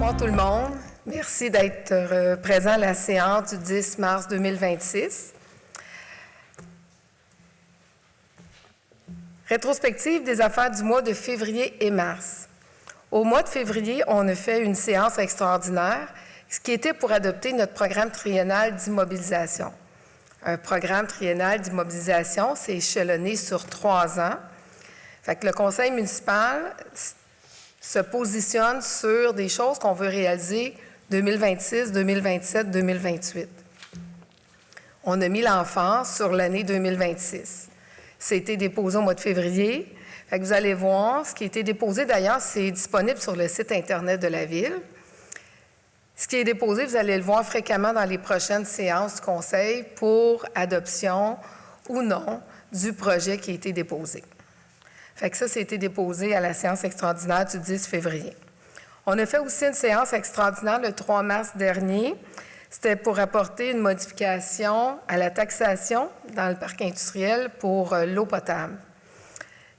Bonsoir tout le monde. Merci d'être présent à la séance du 10 mars 2026. Rétrospective des affaires du mois de février et mars. Au mois de février, on a fait une séance extraordinaire, ce qui était pour adopter notre programme triennal d'immobilisation. Un programme triennal d'immobilisation, c'est échelonné sur 3 ans. Fait que le conseil municipal se positionne sur des choses qu'on veut réaliser 2026, 2027, 2028. On a mis l'enfance sur l'année 2026. C'était déposé au mois de février. Fait que vous allez voir, ce qui a été déposé d'ailleurs, c'est disponible sur le site Internet de la Ville. Ce qui est déposé, vous allez le voir fréquemment dans les prochaines séances du conseil pour adoption ou non du projet qui a été déposé. Fait que ça a été déposé à la séance extraordinaire du 10 février. On a fait aussi une séance extraordinaire le 3 mars dernier. C'était pour apporter une modification à la taxation dans le parc industriel pour l'eau potable.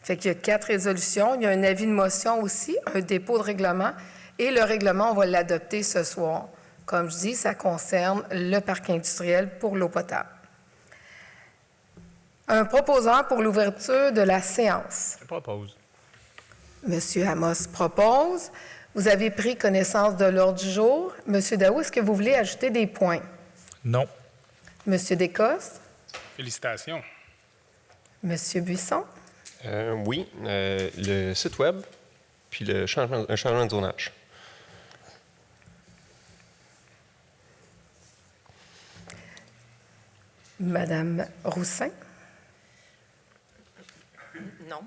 Fait qu'il y a 4 résolutions. Il y a un avis de motion aussi, un dépôt de règlement. Et le règlement, on va l'adopter ce soir. Comme je dis, ça concerne le parc industriel pour l'eau potable. Un proposeur pour l'ouverture de la séance. Je propose. Monsieur Amos propose. Vous avez pris connaissance de l'ordre du jour. Monsieur Daou, est-ce que vous voulez ajouter des points? Non. Monsieur Descostes? Félicitations. Monsieur Buisson? Oui, le site web, puis un changement de zonage. Madame Roussin? Non.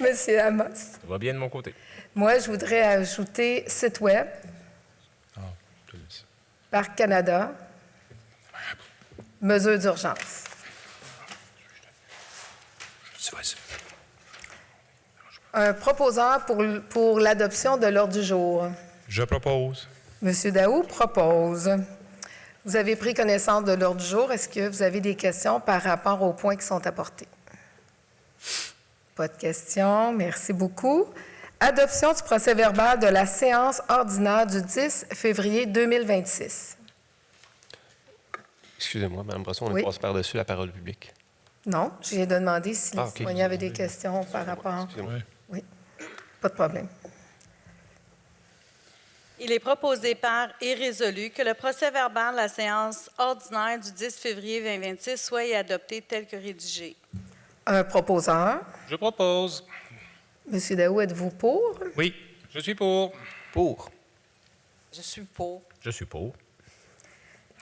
Monsieur Amos? Ça va bien de mon côté. Moi, je voudrais ajouter site web, Parc Canada, mesures d'urgence. Un proposeur pour l'adoption de l'ordre du jour. Je propose. Monsieur Daou propose. Vous avez pris connaissance de l'ordre du jour. Est-ce que vous avez des questions par rapport aux points qui sont apportés? Pas de questions. Merci beaucoup. Adoption du procès-verbal de la séance ordinaire du 10 février 2026. Excusez-moi, Mme Brosson, on Oui. passe par-dessus la parole publique. Non, je viens de demander si les OK. citoyens avaient des questions par rapport. Excusez-moi. Oui, pas de problème. Il est proposé par et résolu que le procès-verbal de la séance ordinaire du 10 février 2026 soit adopté tel que rédigé. Un proposeur. Je propose. Monsieur Daou, êtes-vous pour? Oui. Je suis pour. Pour. Je suis pour. Je suis pour.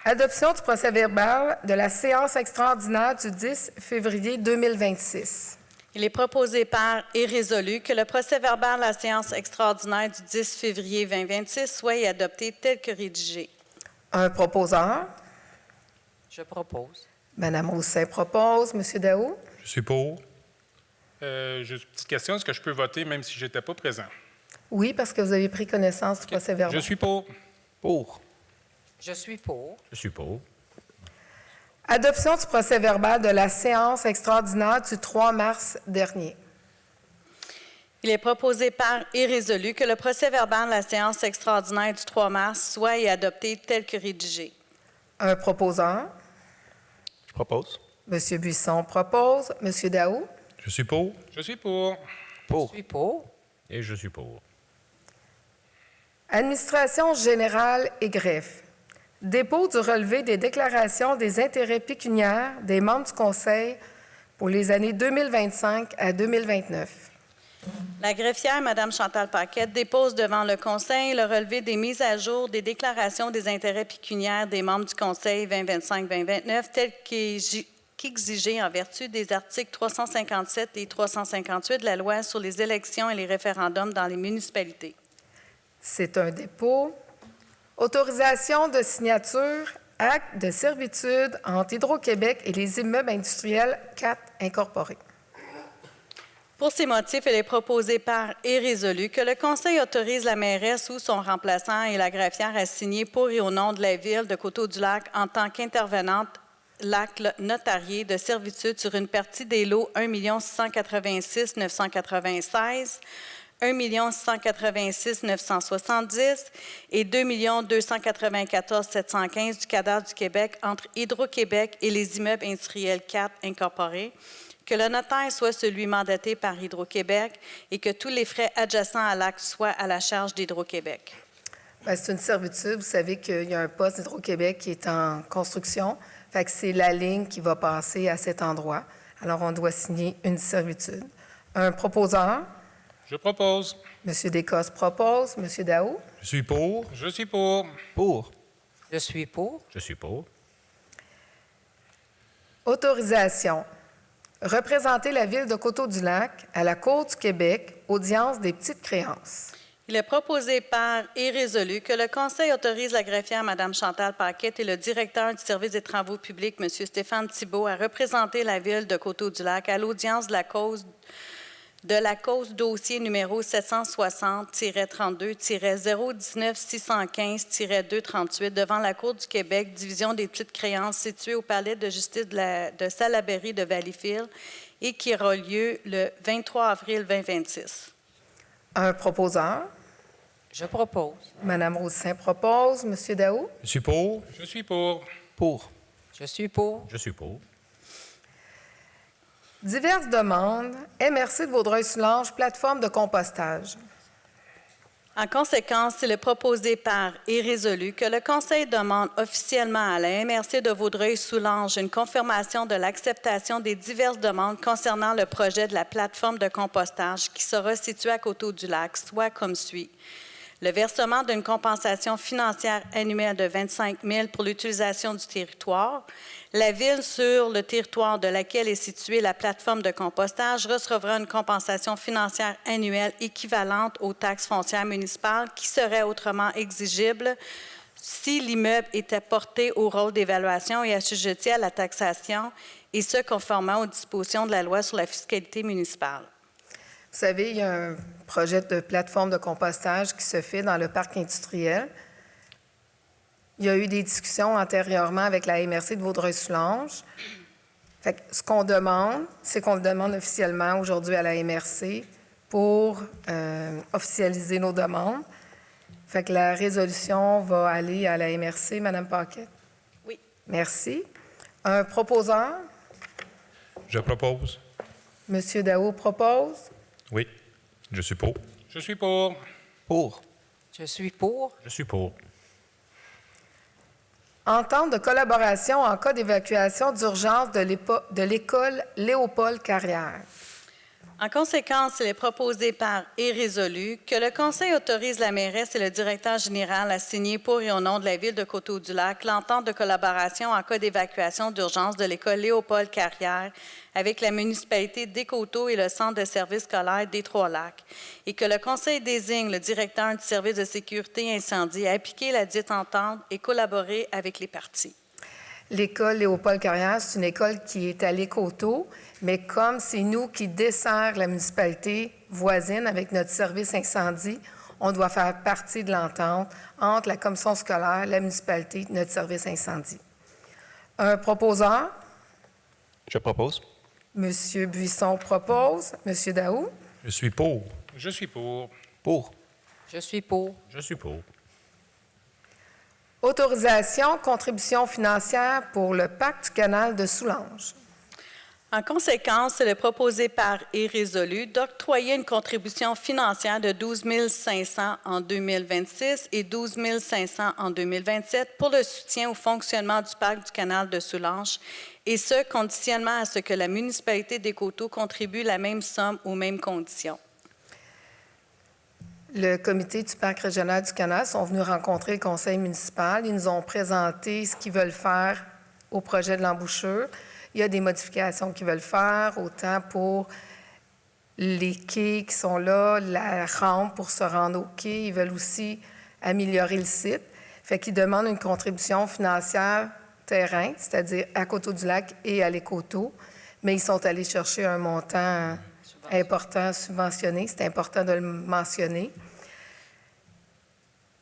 Adoption du procès-verbal de la séance extraordinaire du 10 février 2026. Il est proposé par et résolu que le procès-verbal de la séance extraordinaire du 10 février 2026 soit adopté tel que rédigé. Un proposeur. Je propose. Madame Roussin propose. Monsieur Daou? Je suis pour. Juste une petite question. Est-ce que je peux voter même si je n'étais pas présent? Oui, parce que vous avez pris connaissance du procès-verbal. Je suis pour. Pour. Je suis pour. Je suis pour. Adoption du procès-verbal de la séance extraordinaire du 3 mars dernier. Il est proposé par et résolu que le procès-verbal de la séance extraordinaire du 3 mars soit adopté tel que rédigé. Un proposeur. Je propose. Monsieur Buisson propose. Monsieur Daou? Je suis pour. Je suis pour. Pour. Je suis pour. Et je suis pour. Administration générale et greffe. Dépôt du relevé des déclarations des intérêts pécuniaires des membres du Conseil pour les années 2025 à 2029. La greffière, Mme Chantal Paquette, dépose devant le Conseil le relevé des mises à jour des déclarations des intérêts pécuniaires des membres du Conseil 2025-2029 tel qu'exigé en vertu des articles 357 et 358 de la Loi sur les élections et les référendums dans les municipalités. C'est un dépôt. Autorisation de signature, acte de servitude entre Hydro-Québec et les immeubles industriels 4 incorporés. Pour ces motifs, il est proposé par et résolu que le Conseil autorise la mairesse ou son remplaçant et la greffière à signer pour et au nom de la Ville de Coteau-du-Lac en tant qu'intervenante l'acte notarié de servitude sur une partie des lots 1 686 996 1 686 970 et 2 294 715 du cadastre du Québec entre Hydro-Québec et les immeubles industriels 4 incorporés, que le notaire soit celui mandaté par Hydro-Québec et que tous les frais adjacents à l'acte soient à la charge d'Hydro-Québec. Bien, c'est une servitude. Vous savez qu'il y a un poste d'Hydro-Québec qui est en construction. Fait que c'est la ligne qui va passer à cet endroit. Alors, on doit signer une servitude. Un proposeur. Je propose. M. Descosses propose. M. Daou. Je suis pour. Je suis pour. Pour. Je suis pour. Je suis pour. Autorisation. Représenter la Ville de Coteau-du-Lac à la Cour du Québec, audience des petites créances. Il est proposé par et résolu que le Conseil autorise la greffière Mme Chantal Paquette et le directeur du service des travaux publics, M. Stéphane Thibault, à représenter la Ville de Coteau-du-Lac à l'audience de la cause dossier numéro 760-32-019-615-238 devant la Cour du Québec, division des petites créances située au palais de justice de Salaberry de Valleyfield et qui aura lieu le 23 avril 2026. Un proposeur. Je propose. Mme Roussin propose. M. Daou. Je suis pour. Je suis pour. Pour. Je suis pour. Je suis pour. Diverses demandes. MRC de Vaudreuil-Soulanges, plateforme de compostage. En conséquence, il est proposé par et résolu que le Conseil demande officiellement à la MRC de Vaudreuil-Soulanges une confirmation de l'acceptation des diverses demandes concernant le projet de la plateforme de compostage qui sera située à Coteau-du-Lac, soit comme suit. Le versement d'une compensation financière annuelle de 25 000 pour l'utilisation du territoire. La Ville, sur le territoire de laquelle est située la plateforme de compostage, recevra une compensation financière annuelle équivalente aux taxes foncières municipales qui serait autrement exigible si l'immeuble était porté au rôle d'évaluation et assujetti à la taxation, et ce, conformément aux dispositions de la loi sur la fiscalité municipale. Vous savez, il y a un projet de plateforme de compostage qui se fait dans le parc industriel. Il y a eu des discussions antérieurement avec la MRC de Vaudreuil-Soulanges. Fait que ce qu'on demande, c'est qu'on le demande officiellement aujourd'hui à la MRC pour officialiser nos demandes. Fait que la résolution va aller à la MRC, Mme Paquette. Oui. Merci. Un proposeur. Je propose. M. Daou propose. Oui. Je suis pour. Je suis pour. Pour. Je suis pour. Je suis pour. Entente de collaboration en cas d'évacuation d'urgence de l'école Léopold-Carrière. En conséquence, il est proposé par et résolu que le Conseil autorise la mairesse et le directeur général à signer pour et au nom de la Ville de Coteau-du-Lac l'entente de collaboration en cas d'évacuation d'urgence de l'école Léopold-Carrière avec la municipalité des Coteaux et le Centre de services scolaires des Trois-Lacs, et que le Conseil désigne le directeur du service de sécurité incendie à appliquer la dite entente et collaborer avec les parties. L'école Léopold-Carrière, c'est une école qui est à l'Écoto, mais comme c'est nous qui dessert la municipalité voisine avec notre service incendie, on doit faire partie de l'entente entre la commission scolaire, la municipalité et notre service incendie. Un proposeur. Je propose. M. Buisson propose. M. Daou. Je suis pour. Je suis pour. Pour. Je suis pour. Je suis pour. Autorisation, contribution financière pour le Parc du canal de Soulanges. En conséquence, il est proposé par et résolu d'octroyer une contribution financière de 12 500 en 2026 et 12 500 en 2027 pour le soutien au fonctionnement du Parc du canal de Soulanges, et ce, conditionnement à ce que la municipalité des Coteaux contribue la même somme aux mêmes conditions. Le comité du Parc régional du canal sont venus rencontrer le conseil municipal. Ils nous ont présenté ce qu'ils veulent faire au projet de l'embouchure. Il y a des modifications qu'ils veulent faire, autant pour les quais qui sont là, la rampe pour se rendre au quai. Ils veulent aussi améliorer le site. Fait qu'ils demandent une contribution financière terrain, c'est-à-dire à Coteau-du-Lac et à l'Écoto, mais ils sont allés chercher un montant important subventionné. C'est important de le mentionner.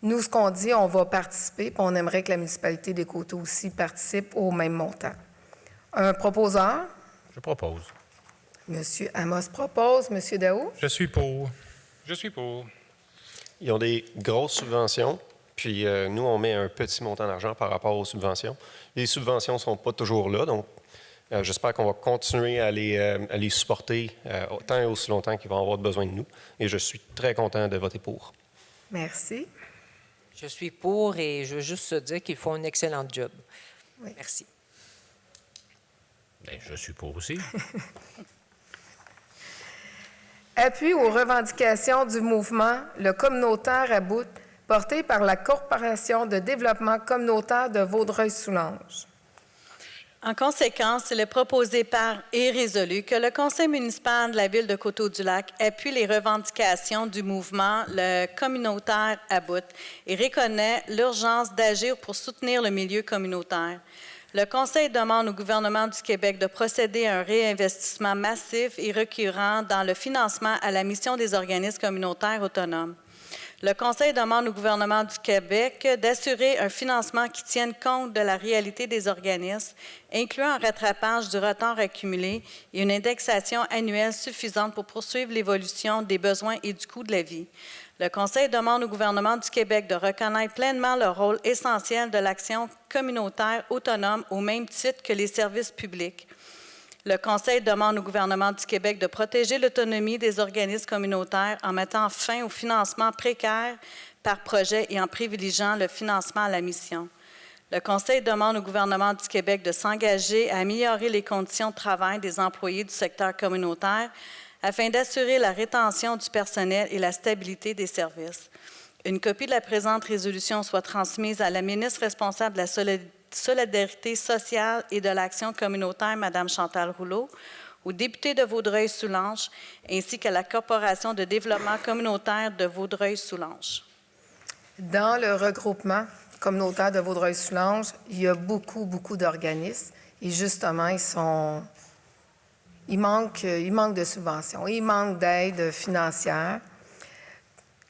Nous, ce qu'on dit, on va participer, puis on aimerait que la municipalité des Coteaux aussi participe au même montant. Un proposeur. Je propose. M. Amos propose. M. Daou. Je suis pour. Je suis pour. Ils ont des grosses subventions, puis nous, on met un petit montant d'argent par rapport aux subventions. Les subventions ne sont pas toujours là, donc j'espère qu'on va continuer à les supporter tant et aussi longtemps qu'ils vont avoir besoin de nous. Et je suis très content de voter pour. Merci. Je suis pour et je veux juste te dire qu'ils font un excellent job. Oui. Merci. Bien, je suis pour aussi. Appui aux revendications du mouvement Le Communautaire à bout, porté par la Corporation de développement communautaire de Vaudreuil-Soulanges. En conséquence, il est proposé par et résolu que le Conseil municipal de la Ville de Coteau-du-Lac appuie les revendications du mouvement Le Communautaire à bout et reconnaît l'urgence d'agir pour soutenir le milieu communautaire. Le Conseil demande au gouvernement du Québec de procéder à un réinvestissement massif et récurrent dans le financement à la mission des organismes communautaires autonomes. Le Conseil demande au gouvernement du Québec d'assurer un financement qui tienne compte de la réalité des organismes, incluant un rattrapage du retard accumulé et une indexation annuelle suffisante pour poursuivre l'évolution des besoins et du coût de la vie. Le Conseil demande au gouvernement du Québec de reconnaître pleinement le rôle essentiel de l'action communautaire autonome au même titre que les services publics. Le Conseil demande au gouvernement du Québec de protéger l'autonomie des organismes communautaires en mettant fin au financement précaire par projet et en privilégiant le financement à la mission. Le Conseil demande au gouvernement du Québec de s'engager à améliorer les conditions de travail des employés du secteur communautaire afin d'assurer la rétention du personnel et la stabilité des services. Une copie de la présente résolution soit transmise à la ministre responsable de la Solidarité sociale et de l'action communautaire, Mme Chantal Rouleau, au député de Vaudreuil-Soulanges, ainsi qu'à la Corporation de développement communautaire de Vaudreuil-Soulanges. Dans le regroupement communautaire de Vaudreuil-Soulanges, il y a beaucoup d'organismes et justement, il manque de subventions, il manque d'aide financière.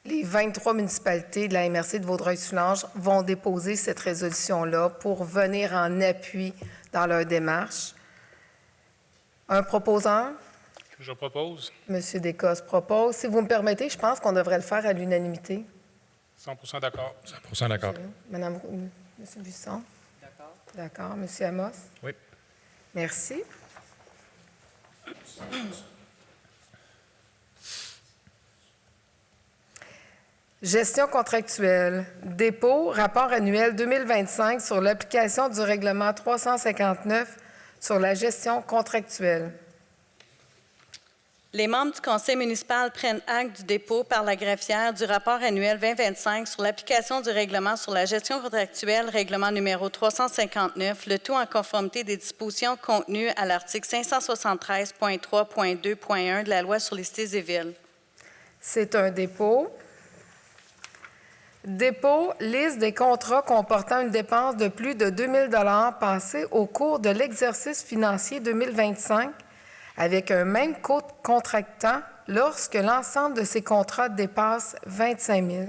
Les 23 municipalités de la MRC de Vaudreuil-Soulanges vont déposer cette résolution-là pour venir en appui dans leur démarche. Un proposeur? Je propose. M. Descosses propose. Si vous me permettez, je pense qu'on devrait le faire à l'unanimité. 100% d'accord. 100% d'accord. Madame, M. Buisson? D'accord. D'accord. M. Amos? Oui. Merci. Gestion contractuelle. Dépôt, rapport annuel 2025 sur l'application du règlement 359 sur la gestion contractuelle. Les membres du Conseil municipal prennent acte du dépôt par la greffière du rapport annuel 2025 sur l'application du règlement sur la gestion contractuelle, règlement numéro 359, le tout en conformité des dispositions contenues à l'article 573.3.2.1 de la Loi sur les cités et villes. C'est un dépôt. Dépôt, liste des contrats comportant une dépense de plus de 2 000 $ passés au cours de l'exercice financier 2025 avec un même contractant lorsque l'ensemble de ces contrats dépasse 25 000.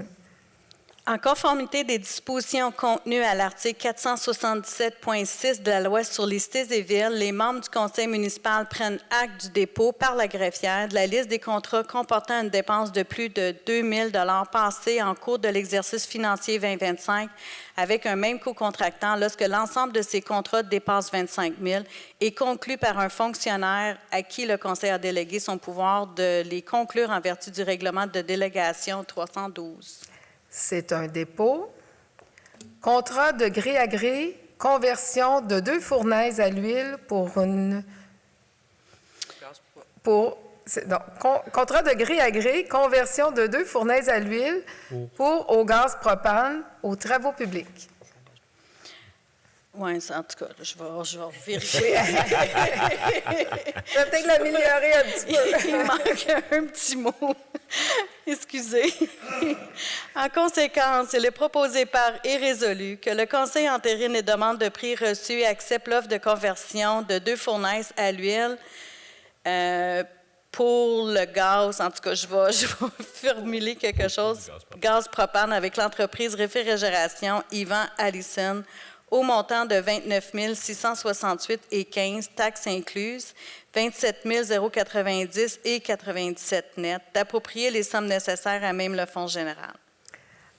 En conformité des dispositions contenues à l'article 477.6 de la Loi sur les cités et villes, les membres du Conseil municipal prennent acte du dépôt par la greffière de la liste des contrats comportant une dépense de plus de 2 000 $ passés en cours de l'exercice financier 2025 avec un même co-contractant lorsque l'ensemble de ces contrats dépasse 25 000 et conclu par un fonctionnaire à qui le Conseil a délégué son pouvoir de les conclure en vertu du règlement de délégation 312. C'est un dépôt. Contrat de gré à gré, conversion de 2 fournaises à l'huile contrat de gré à gré, conversion de 2 fournaises à l'huile au gaz propane aux travaux publics. Oui, en tout cas, je vais vérifier. Je vais peut-être l'améliorer un petit peu. Il manque un petit mot. Excusez. En conséquence, il est proposé par et résolu que le Conseil entérine les demandes de prix reçues et accepte l'offre de conversion de 2 fournaises à l'huile pour le gaz. En tout cas, je vais formuler quelque chose. Gaz propane avec l'entreprise Réfrigération Yvan Allison au montant de 29 668,15 taxes incluses, 27 090 et 97 net, d'approprier les sommes nécessaires à même le Fonds général.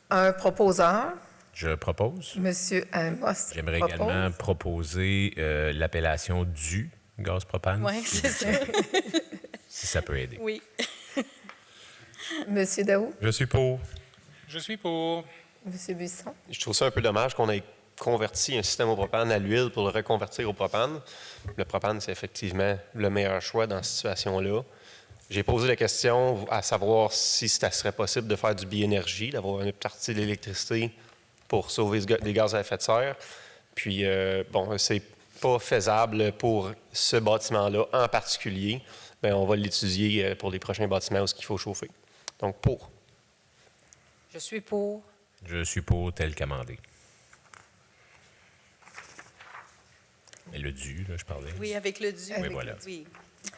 Un proposeur, Je propose. Monsieur Amos. J'aimerais propose. également proposer l'appellation du gaz propane. Oui, c'est ça. Si ça peut aider. Oui. Monsieur Daou, Je suis pour. Je suis pour. Monsieur Buisson. Je trouve ça un peu dommage qu'on ait converti un système au propane à l'huile pour le reconvertir au propane. Le propane, c'est effectivement le meilleur choix dans cette situation-là. J'ai posé la question à savoir si ça serait possible de faire du biénergie, d'avoir une partie de l'électricité pour sauver des gaz à effet de serre. Puis, bon, c'est pas faisable pour ce bâtiment-là en particulier. Bien, on va l'étudier pour les prochains bâtiments où il faut chauffer. Donc, pour. Je suis pour. Je suis pour tel qu'amendé. Mais le dû, là, je parlais. Oui, avec le dû. Oui, voilà. Oui,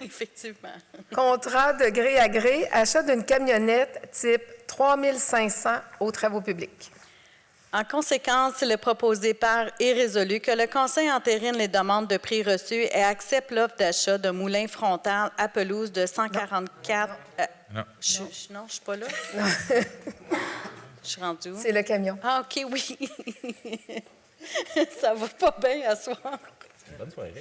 effectivement. Contrat de gré à gré, achat d'une camionnette type 3500 aux travaux publics. En conséquence, il est proposé par et résolu que le Conseil entérine les demandes de prix reçues et accepte l'offre d'achat d'un moulin frontal à pelouse de 144... Non. Non, je ne suis pas là. Je suis rendue où? C'est le camion. Ah, OK, oui. Ça va pas bien à soir. Bonne soirée.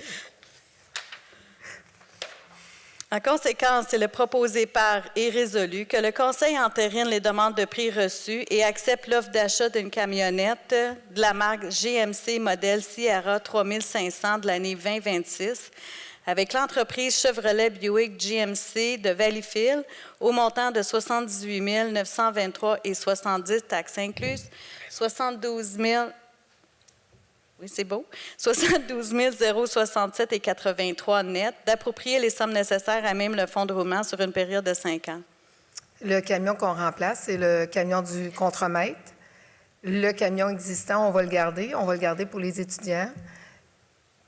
En conséquence, il est proposé par et résolu que le Conseil entérine les demandes de prix reçues et accepte l'offre d'achat d'une camionnette de la marque GMC modèle Sierra 3500 de l'année 2026 avec l'entreprise Chevrolet Buick GMC de Valleyfield au montant de 78 923,70 taxes incluses, 72 000... Oui, c'est beau. 72 067,83 net, d'approprier les sommes nécessaires à même le fonds de roulement sur une période de 5 ans. Le camion qu'on remplace, c'est le camion du contremaître. Le camion existant, on va le garder. On va le garder pour les étudiants.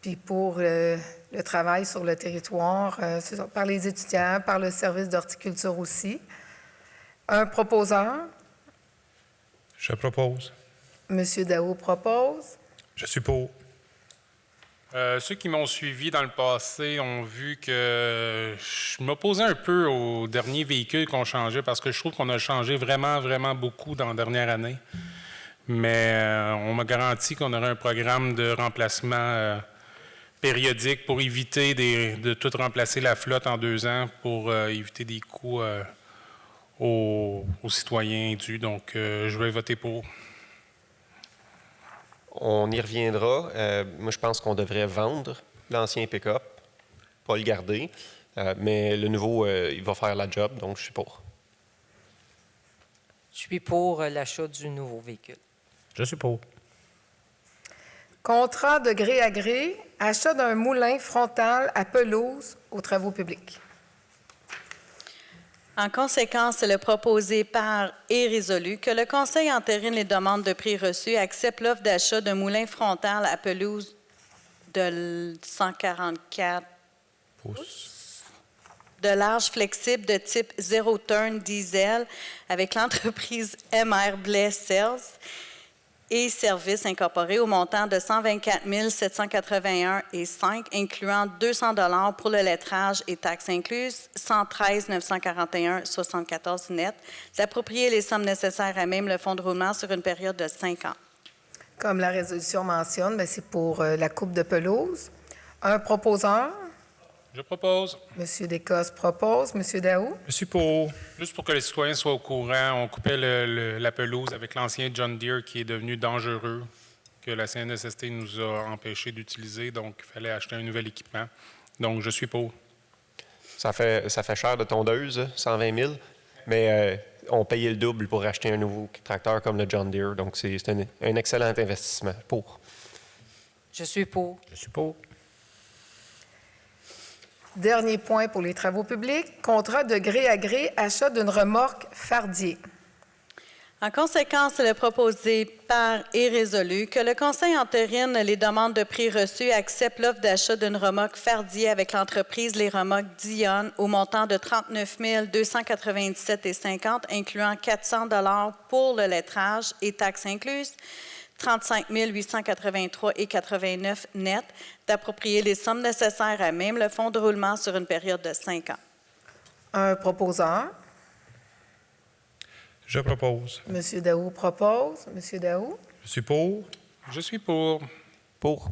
Puis pour le travail sur le territoire, c'est ça, par les étudiants, par le service d'horticulture aussi. Un proposeur, Je propose. Monsieur Daou propose. Je suis pour. Ceux qui m'ont suivi dans le passé ont vu que je m'opposais un peu aux derniers véhicules qu'on changeait parce que je trouve qu'on a changé vraiment, vraiment beaucoup dans la dernière année. Mais on m'a garanti qu'on aurait un programme de remplacement périodique pour éviter de tout remplacer la flotte en 2 ans pour éviter des coûts aux citoyens dus. Donc, je vais voter pour. On y reviendra. Moi, je pense qu'on devrait vendre l'ancien pick-up, pas le garder. Mais le nouveau, il va faire la job, donc je suis pour. Je suis pour l'achat du nouveau véhicule. Je suis pour. Contrat de gré à gré, achat d'un moulin frontal à pelouse aux travaux publics. En conséquence, il est proposé par et résolu que le Conseil entérine les demandes de prix reçues et accepte l'offre d'achat d'un moulin frontal à pelouse de 144 pouces de large flexible de type zéro turn diesel avec l'entreprise MR Blais Sales et Services incorporés au montant de 124 781,5 incluant 200 $ pour le lettrage et taxes incluses, 113 941,74 net, d'approprier les sommes nécessaires à même le fonds de roulement sur une période de 5 ans. Comme la résolution mentionne, bien, c'est pour la coupe de pelouse. Un proposeur, Je propose. M. Descosses propose. M. Daou, Je suis pour. Juste pour que les citoyens soient au courant, on coupait la pelouse avec l'ancien John Deere qui est devenu dangereux, que la CNSST nous a empêché d'utiliser, donc il fallait acheter un nouvel équipement. Donc, je suis pour. Ça fait cher de tondeuse, 120 000, mais on payait le double pour acheter un nouveau tracteur comme le John Deere. Donc, c'est un excellent investissement. Pour. Je suis pour. Je suis pour. dernier point pour les travaux publics, contrat de gré à gré, achat d'une remorque Fardier. En conséquence, il est proposé par et résolu que le Conseil entérine les demandes de prix reçues et accepte l'offre d'achat d'une remorque Fardier avec l'entreprise Les Remorques Dionne au montant de 39 297,50 incluant 400 $ pour le lettrage et taxes incluses, 35 883,89 net, d'approprier les sommes nécessaires à même le fonds de roulement sur une période de 5 ans. Un proposeur. Je propose. Monsieur Daou propose. Monsieur Daou. Je suis pour. Je suis pour. Pour.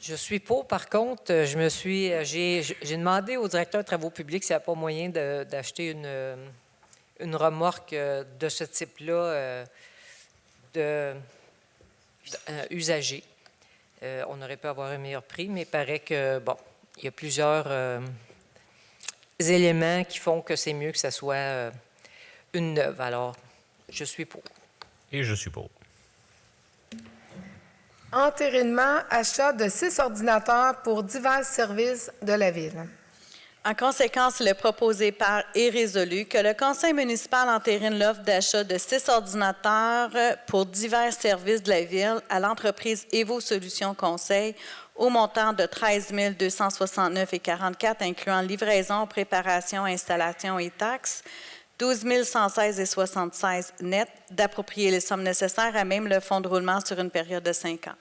Je suis pour. Par contre, j'ai demandé au directeur de travaux publics s'il n'y a pas moyen d'acheter une remorque de ce type-là usagée. On aurait pu avoir un meilleur prix, mais il paraît que, bon, il y a plusieurs éléments qui font que c'est mieux que ce soit une neuve. Alors, je suis pour. Et je suis pour. Entérinement, achat de 6 ordinateurs pour divers services de la Ville. En conséquence, il est proposé par et résolu que le Conseil municipal entérine l'offre d'achat de 6 ordinateurs pour divers services de la Ville à l'entreprise Evo Solutions Conseil au montant de 13 269,44 incluant livraison, préparation, installation et taxes, 12 116,76 net, d'approprier les sommes nécessaires à même le fonds de roulement sur une période de 5 ans.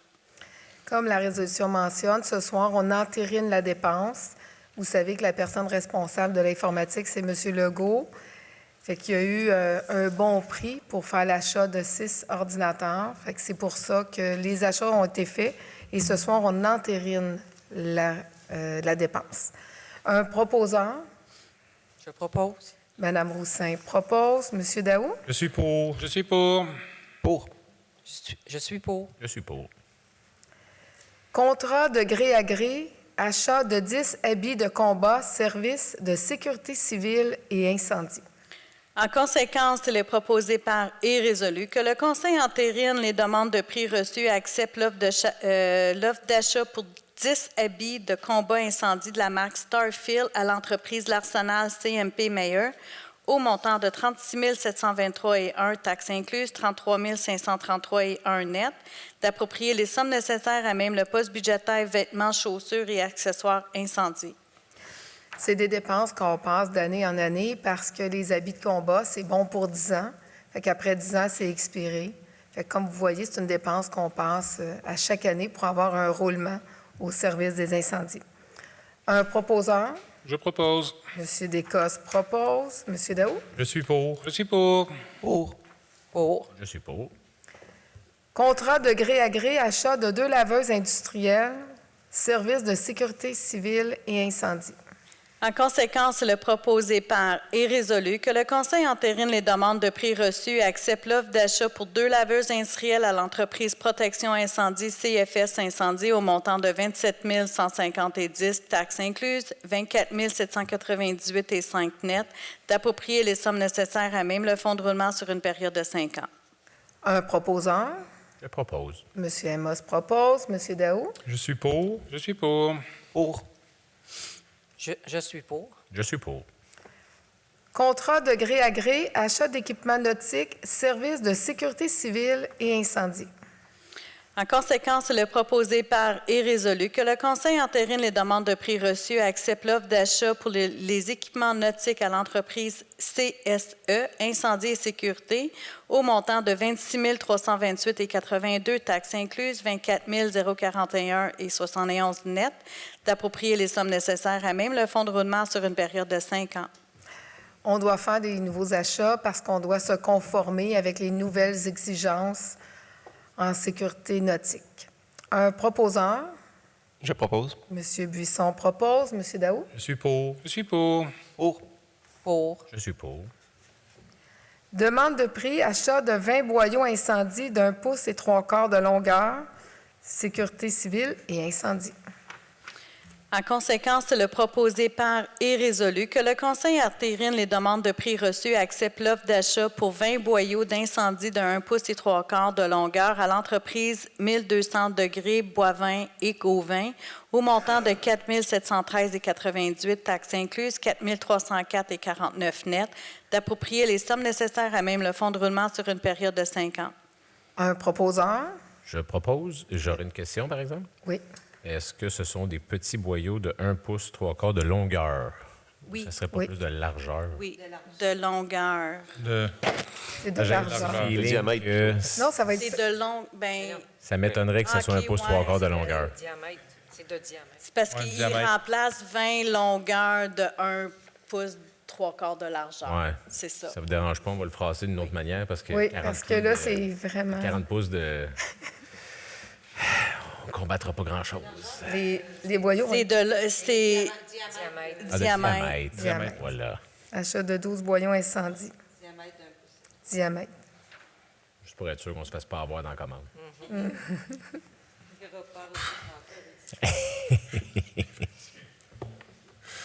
Comme la résolution mentionne, ce soir, on entérine la dépense. Vous savez que la personne responsable de l'informatique, c'est M. Legault. Fait qu'il y a eu un bon prix pour faire l'achat de 6 ordinateurs. Fait que c'est pour ça que les achats ont été faits. Et ce soir, on entérine la dépense. Un proposeur. Je propose. Mme Roussin propose. M. Daou. Je suis pour. Je suis pour. Pour. Je suis pour. Je suis pour. Contrat de gré à gré, achat de 10 habits de combat, services de sécurité civile et incendie. En conséquence, il est proposé par et résolu que le Conseil entérine les demandes de prix reçues et accepte l'offre d'achat pour 10 habits de combat incendie de la marque Starfield à l'entreprise L'Arsenal CMP Meilleur au montant de 36 723,1 taxes incluses, 33 533,1 net, d'approprier les sommes nécessaires à même le poste budgétaire vêtements, chaussures et accessoires incendie. C'est des dépenses qu'on passe d'année en année parce que les habits de combat, c'est bon pour 10 ans. Fait qu'après 10 ans, c'est expiré. Fait que comme vous voyez, c'est une dépense qu'on passe à chaque année pour avoir un roulement au service des incendies. Un proposeur. Je propose. M. Descosses propose. M. Daou. Je suis pour. Je suis pour. Pour. Pour. Je suis pour. Contrat de gré à gré, achat de 2 laveuses industrielles, services de sécurité civile et incendie. En conséquence, il est proposé par et résolu que le Conseil entérine les demandes de prix reçues et accepte l'offre d'achat pour 2 laveuses industrielles à l'entreprise Protection Incendie CFS Incendie au montant de 27 150,10 taxes incluses, 24 798,5 net, d'approprier les sommes nécessaires à même le fonds de roulement sur une période de 5 ans. Un proposeur. Je propose. M. Amos propose. M. Daou. Je suis pour. Je suis pour. Pour. Je suis pour. Je suis pour. Contrat de gré à gré, achat d'équipements nautiques, services de sécurité civile et incendie. En conséquence, il est proposé par et résolu que le Conseil entérine les demandes de prix reçues et accepte l'offre d'achat pour les équipements nautiques à l'entreprise CSE, Incendie et Sécurité, au montant de 26 328,82 taxes incluses, 24 041,71 net, d'approprier les sommes nécessaires à même le fonds de roulement sur une période de 5 ans. On doit faire des nouveaux achats parce qu'on doit se conformer avec les nouvelles exigences en sécurité nautique. Un proposeur. Je propose. M. Buisson propose. M. Daou. Je suis pour. Je suis pour. Pour. Pour. Je suis pour. Demande de prix, achat de 20 boyaux incendie d'1 pouce et 3/4 de longueur, sécurité civile et incendie. En conséquence, il est proposé par et résolu que le Conseil entérine les demandes de prix reçues et accepte l'offre d'achat pour 20 boyaux d'incendie de 1 pouce et 3/4 de longueur à l'entreprise 1200 degrés Boivin et Gauvin au montant de 4 713,98 taxes incluses, 4 304,49 net, d'approprier les sommes nécessaires à même le fonds de roulement sur une période de 5 ans. Un proposeur. Je propose. J'aurais une question, par exemple. Oui. Est-ce que ce sont des petits boyaux de 1 pouce 3/4 de longueur Oui, Ça serait pas Oui. plus de largeur. oui, de longueur. C'est de J'ai l'argent. le feeling diamètre. que Non, ça va C'est être... de long, ben, ça m'étonnerait que ça soit un Ok, pouce ouais. 3/4 de longueur. Diamètre, c'est de diamètre. c'est parce Ouais, qu'il diamètre. remplace 20 longueurs de 1 pouce 3/4 de largeur. Ouais. C'est ça. Ça vous dérange pas, on va le frasser d'une autre manière parce que Oui, 40 parce que là, pouces de- c'est vraiment... 40 pouces de... On combattra pas grand-chose. Les boyaux, C'est c'est Diamètre. Ah, de diamètre. Diamètre. Voilà. achat de 12 boyaux incendies. Diamètre. Juste pour être sûr qu'on se fasse pas avoir dans la commande.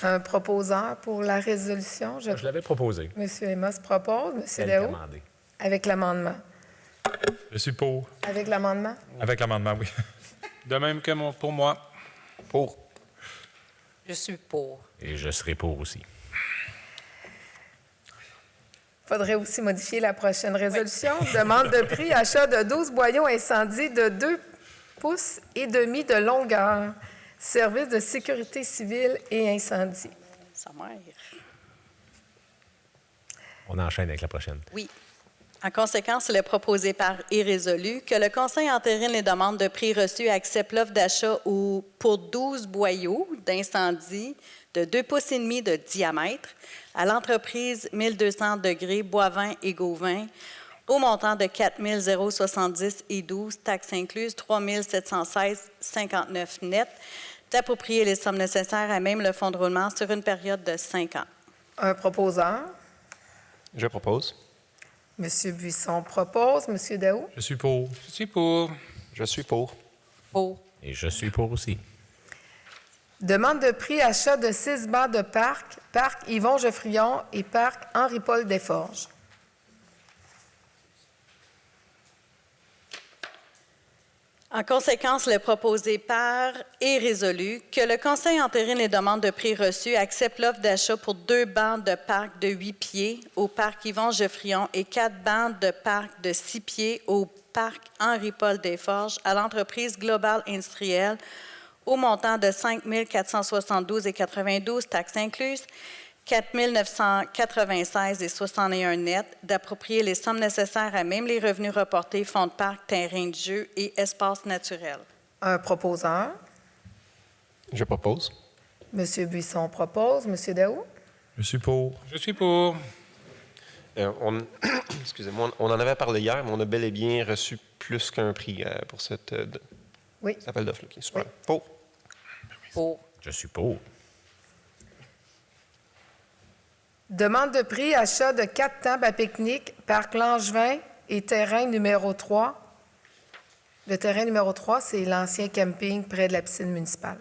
Un proposeur pour la résolution. Je l'avais proposé. Monsieur Amos propose. Monsieur Elle Daou, commandé. avec l'amendement. Je suis pour. Avec l'amendement? Avec l'amendement, oui. De même que pour moi. Pour. Je suis pour. Et je serai pour aussi. Il faudrait aussi modifier la prochaine résolution. Demande de prix, achat de 12 boyaux incendies de 2 pouces et demi de longueur. Service de sécurité civile et incendie. Sa mère. On enchaîne avec la prochaine. Oui. En conséquence, il est proposé par et résolu que le Conseil entérine les demandes de prix reçues et accepte l'offre d'achat pour 12 boyaux d'incendie de 2 pouces et demi de diamètre à l'entreprise 1200 degrés Boivin et Gauvin au montant de 4 070 et 12, taxes incluses, 3 716,59 net, d'approprier les sommes nécessaires à même le fonds de roulement sur une période de 5 ans. Un proposeur. Je propose. Monsieur Buisson propose. Monsieur Daou. Je suis pour. Je suis pour. Je suis pour. Pour. Et je suis pour aussi. Demande de prix, achat de 6 bancs de parc, parc Yvon Geoffrion et parc Henri-Paul Desforges. En conséquence, le proposé par et résolu que le Conseil entérine les demandes de prix reçues, accepte l'offre d'achat pour 2 bancs de parc de 8 pieds au parc Yvon Geoffrion et 4 bancs de parc de 6 pieds au parc Henri-Paul Desforges à l'entreprise Global Industrielle au montant de 5 472,92, taxes incluses, 4 996,61 net, d'approprier les sommes nécessaires à même les revenus reportés, fonds de parc, terrain de jeu et espaces naturels. Un proposeur. Je propose. Monsieur Buisson propose. Monsieur Daou. Je suis pour. Je suis pour. Excusez-moi, on en avait parlé hier, mais on a bel et bien reçu plus qu'un prix pour cette, Oui. cet appel d'offres. Super. Oui. Pour. Pour. Je suis pour. Demande de prix, achat de 4 tables à pique-nique, parc Langevin et terrain numéro 3. Le terrain numéro 3, c'est l'ancien camping près de la piscine municipale.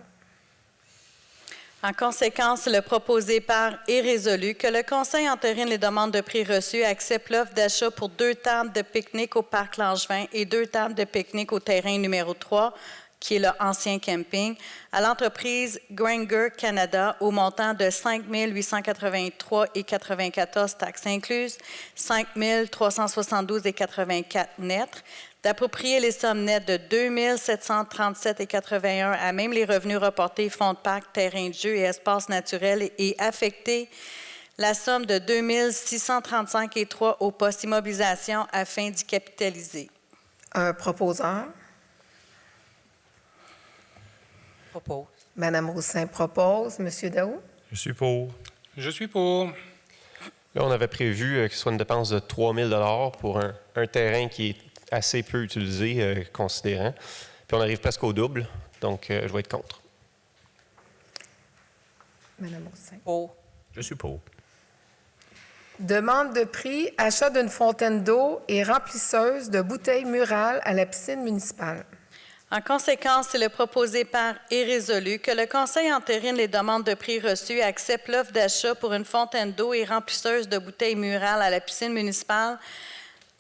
En conséquence, le proposé par et résolu que le Conseil entérine les demandes de prix reçues et accepte l'offre d'achat pour 2 tables de pique-nique au parc Langevin et 2 tables de pique-nique au terrain numéro 3, qui est le ancien camping, à l'entreprise Granger Canada au montant de 5 883,94 taxes incluses, 5 372,84 net, d'approprier les sommes nettes de 2 737,81 à même les revenus reportés, fonds de parc, terrain de jeu et espaces naturels et affecter la somme de 2 635,3 au poste immobilisation afin d'y capitaliser. Un proposeur. Propose. Madame Roussin propose. Monsieur Daou. Je suis pour. Je suis pour. Là, on avait prévu que ce soit une dépense de 3 000 pour un terrain qui est assez peu utilisé, considérant. Puis on arrive presque au double, donc je vais être contre. Madame Roussin. Pour. Je suis pour. Demande de prix, achat d'une fontaine d'eau et remplisseuse de bouteilles murales à la piscine municipale. En conséquence, il est proposé par et résolu que le Conseil entérine les demandes de prix reçues et accepte l'offre d'achat pour une fontaine d'eau et remplisseuse de bouteilles murales à la piscine municipale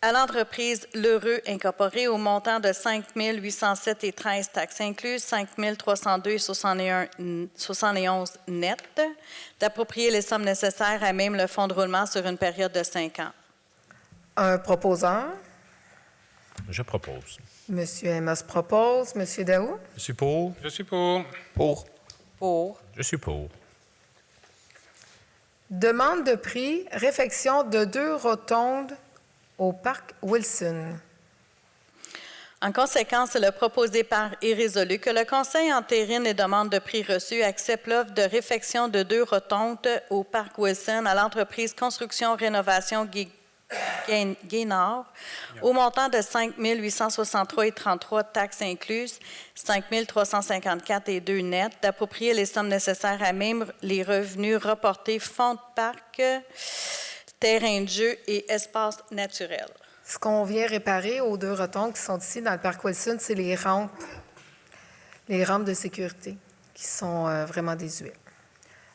à l'entreprise L'Heureux Incorporée au montant de 5 807,13 taxes incluses, 5 302,71 net, d'approprier les sommes nécessaires à même le fonds de roulement sur une période de 5 ans. Un proposeur. Je propose. Monsieur Amos propose. Monsieur Daou. Je suis pour. Je suis pour. Pour. Pour. Je suis pour. Demande de prix, réfection de 2 rotondes au parc Wilson. En conséquence, le proposé par est résolu que le Conseil entérine les demandes de prix reçues et accepte l'offre de réfection de 2 rotondes au parc Wilson à l'entreprise Construction Rénovation Gaynor au montant de 5 863,33 taxes incluses, 5 354,2 net, d'approprier les sommes nécessaires à même les revenus reportés fonds de parc, terrain de jeu et espaces naturels. Ce qu'on vient réparer aux 2 rotondes qui sont ici dans le parc Wilson, c'est les rampes de sécurité qui sont vraiment désuètes.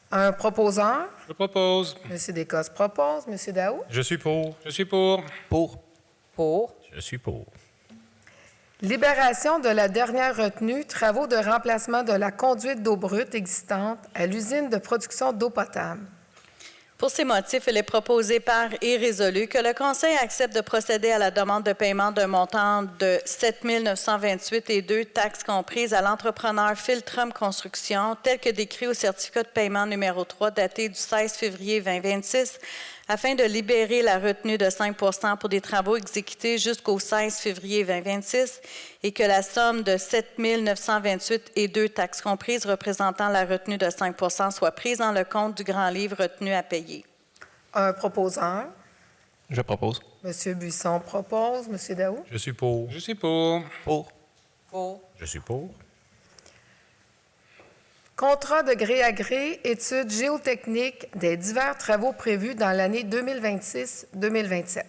Un proposeur, Je propose. M. Descosses propose, M. Daou. Je suis pour. Je suis pour. Pour. Pour. Je suis pour. Libération de la dernière retenue, travaux de remplacement de la conduite d'eau brute existante à l'usine de production d'eau potable. Pour ces motifs, il est proposé par et résolu que le Conseil accepte de procéder à la demande de paiement d'un montant de 7 928,2 taxes comprises à l'entrepreneur Filtrum Construction, tel que décrit au certificat de paiement numéro 3 daté du 16 février 2026, afin de libérer la retenue de 5 pour des travaux exécutés jusqu'au 16 février 2026 et que la somme de 7 928,2 taxes comprises représentant la retenue de 5 soit prise dans le compte du grand livre retenu à payer. Un proposeur, Je propose. M. Buisson propose, M. Daou. Je suis pour. Je suis pour. Pour. Pour. Je suis pour. Contrat de gré à gré, études géotechniques des divers travaux prévus dans l'année 2026-2027.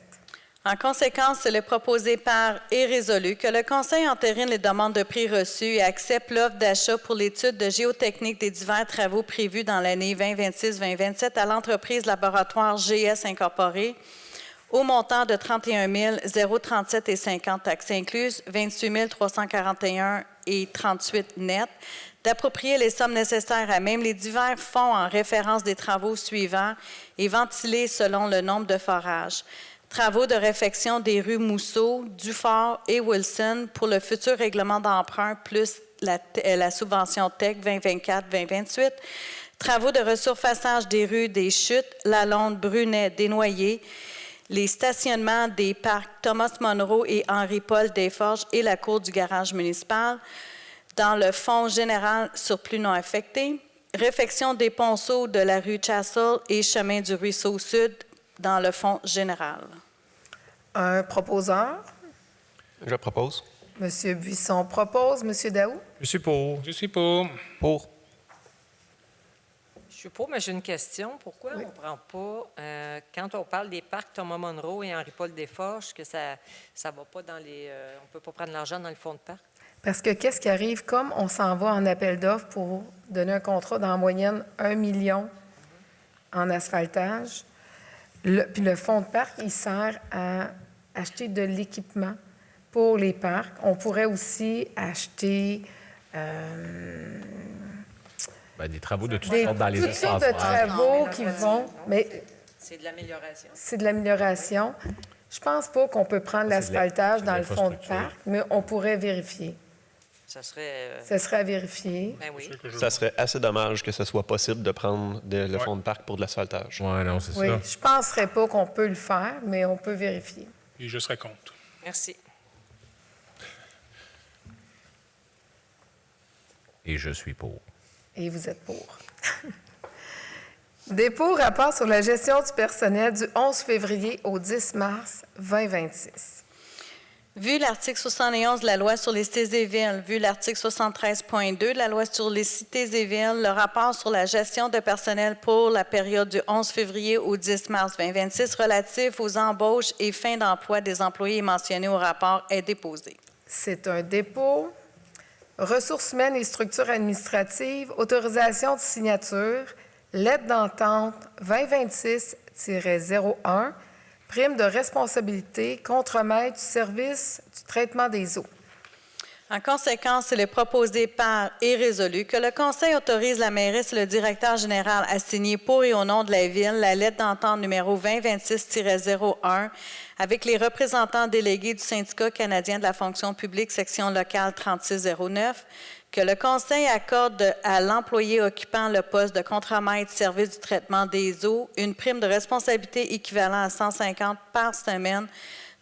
En conséquence, il est proposé par et résolu que le Conseil entérine les demandes de prix reçues et accepte l'offre d'achat pour l'étude de géotechnique des divers travaux prévus dans l'année 2026-2027 à l'entreprise Laboratoire GS Incorporée au montant de 31 037,50 taxes incluses, 28 341,38 net, d'approprier les sommes nécessaires à même les divers fonds en référence des travaux suivants et ventilés selon le nombre de forages. Travaux de réfection des rues Mousseau, Dufort et Wilson pour le futur règlement d'emprunt plus la subvention TEC 2024-2028. Travaux de resurfaçage des rues des Chutes, Lalonde, Brunet, Desnoyers, les stationnements des parcs Thomas Monroe et Henri-Paul Desforges et la cour du garage municipal. Dans le fonds général surplus non affecté, réfection des ponceaux de la rue Chassel et chemin du Ruisseau Sud dans le fonds général. Un proposeur, Je propose. M. Buisson propose, M. Daou. Je suis pour. Je suis pour. Pour. Je suis pour, mais j'ai une question. Pourquoi on ne prend pas, quand on parle des parcs Thomas Monroe et Henri-Paul Desforges, que ça ne va pas dans les... on ne peut pas prendre l'argent dans le fonds de parc? Parce que qu'est-ce qui arrive? Comme on s'en va en appel d'offres pour donner un contrat d'en moyenne 1 million en asphaltage, puis le fonds de parc, il sert à acheter de l'équipement pour les parcs. On pourrait aussi acheter Des travaux de toutes toutes sortes dans les sortes espaces de verts. travaux qui vont... Mais C'est de l'amélioration. c'est de l'amélioration. Je pense pas qu'on peut prendre l'asphaltage dans le fond de parc, mais on pourrait vérifier. Ça serait... Ce serait à vérifier. ben oui. Ça serait assez dommage que ce soit possible de prendre le fond de parc pour de l'asphaltage. Ouais, non, c'est Oui, ça. je penserais pas qu'on peut le faire, mais on peut vérifier. Et je serai contre. Merci. Et je suis pour. Et vous êtes pour. Dépôt rapport sur la gestion du personnel du 11 février au 10 mars 2026. Vu l'article 71 de la loi sur les cités et villes, vu l'article 73.2 de la loi sur les cités et villes, le rapport sur la gestion de personnel pour la période du 11 février au 10 mars 2026 relatif aux embauches et fins d'emploi des employés mentionnés au rapport est déposé. C'est un dépôt. Ressources humaines et structures administratives, autorisation de signature, lettre d'entente 2026-01, prime de responsabilité, contremaître du service du traitement des eaux. En conséquence, il est proposé par et résolu que le Conseil autorise la mairesse et le directeur général à signer pour et au nom de la Ville la lettre d'entente numéro 2026-01 avec les représentants délégués du syndicat canadien de la fonction publique, section locale 3609, que le Conseil accorde à l'employé occupant le poste de contremaître service du traitement des eaux une prime de responsabilité équivalent à 150 par semaine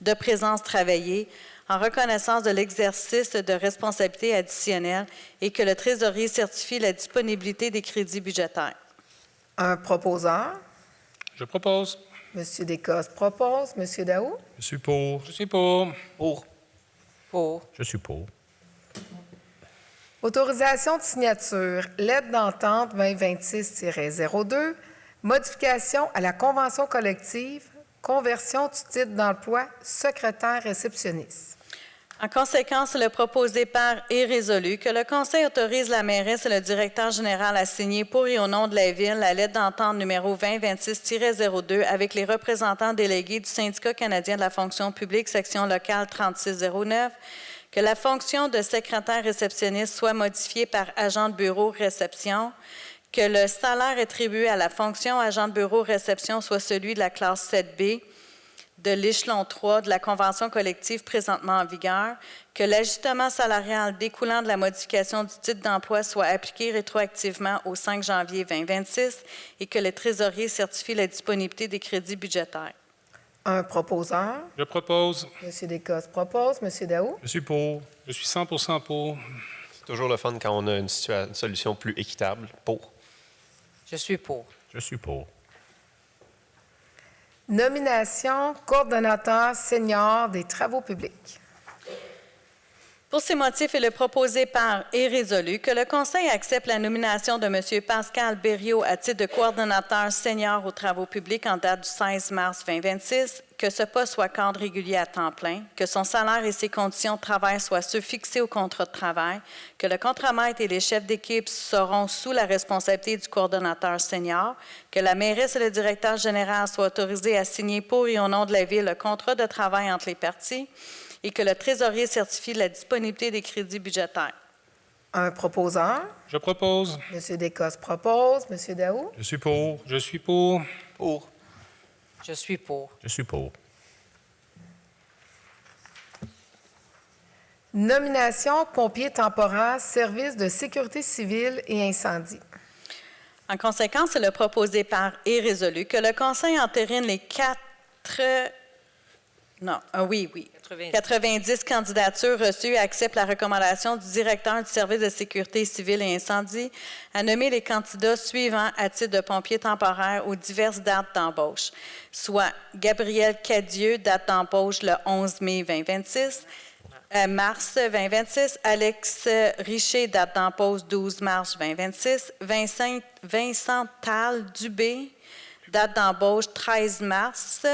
de présence travaillée en reconnaissance de l'exercice de responsabilités additionnelles et que le trésorier certifie la disponibilité des crédits budgétaires. Un proposeur. Je propose. Monsieur Descostes propose. Monsieur Daou. Je suis pour. Je suis pour. Pour. Pour. Je suis pour. Autorisation de signature. Lettre d'entente 2026-02. Modification à la convention collective. Conversion du titre d'emploi secrétaire réceptionniste. En conséquence, le proposé par est résolu que le Conseil autorise la mairesse et le directeur général à signer pour et au nom de la Ville la lettre d'entente numéro 2026-02 avec les représentants délégués du Syndicat canadien de la fonction publique, section locale 3609, que la fonction de secrétaire réceptionniste soit modifiée par agent de bureau réception, que le salaire attribué à la fonction agent de bureau réception soit celui de la classe 7B, de l'échelon 3 de la convention collective présentement en vigueur, que l'ajustement salarial découlant de la modification du titre d'emploi soit appliqué rétroactivement au 5 janvier 2026 et que le trésorier certifie la disponibilité des crédits budgétaires. Un proposeur. Je propose. Monsieur Descostes propose. Monsieur Daou. Je suis pour. Je suis 100% pour. C'est toujours le fun quand on a une solution plus équitable. Pour. Je suis pour. Je suis pour. Nomination coordonnateur senior des travaux publics. Pour ces motifs, il est proposé par et résolu que le Conseil accepte la nomination de M. Pascal Berriot à titre de coordonnateur senior aux travaux publics en date du 16 mars 2026, que ce poste soit cadre régulier à temps plein, que son salaire et ses conditions de travail soient ceux fixés au contrat de travail, que le contremaître et les chefs d'équipe seront sous la responsabilité du coordonnateur senior, que la mairesse et le directeur général soient autorisés à signer pour et au nom de la Ville le contrat de travail entre les parties, et que le trésorier certifie la disponibilité des crédits budgétaires. Un proposeur. Je propose. Monsieur Descostes propose. Monsieur Daou. Je suis pour. Je suis pour. Pour. Je suis pour. Je suis pour. Nomination pompier temporaire, service de sécurité civile et incendie. En conséquence, il est proposé par et résolu que le Conseil entérine les 90 candidatures reçues et accepte la recommandation du directeur du service de sécurité civile et incendie à nommer les candidats suivants à titre de pompiers temporaires aux diverses dates d'embauche, soit Gabriel Cadieux, date d'embauche le 11 mai 2026, mars 2026, Alex Richer, date d'embauche 12 mars 2026, Vincent Tal Dubé, date d'embauche 13 mars,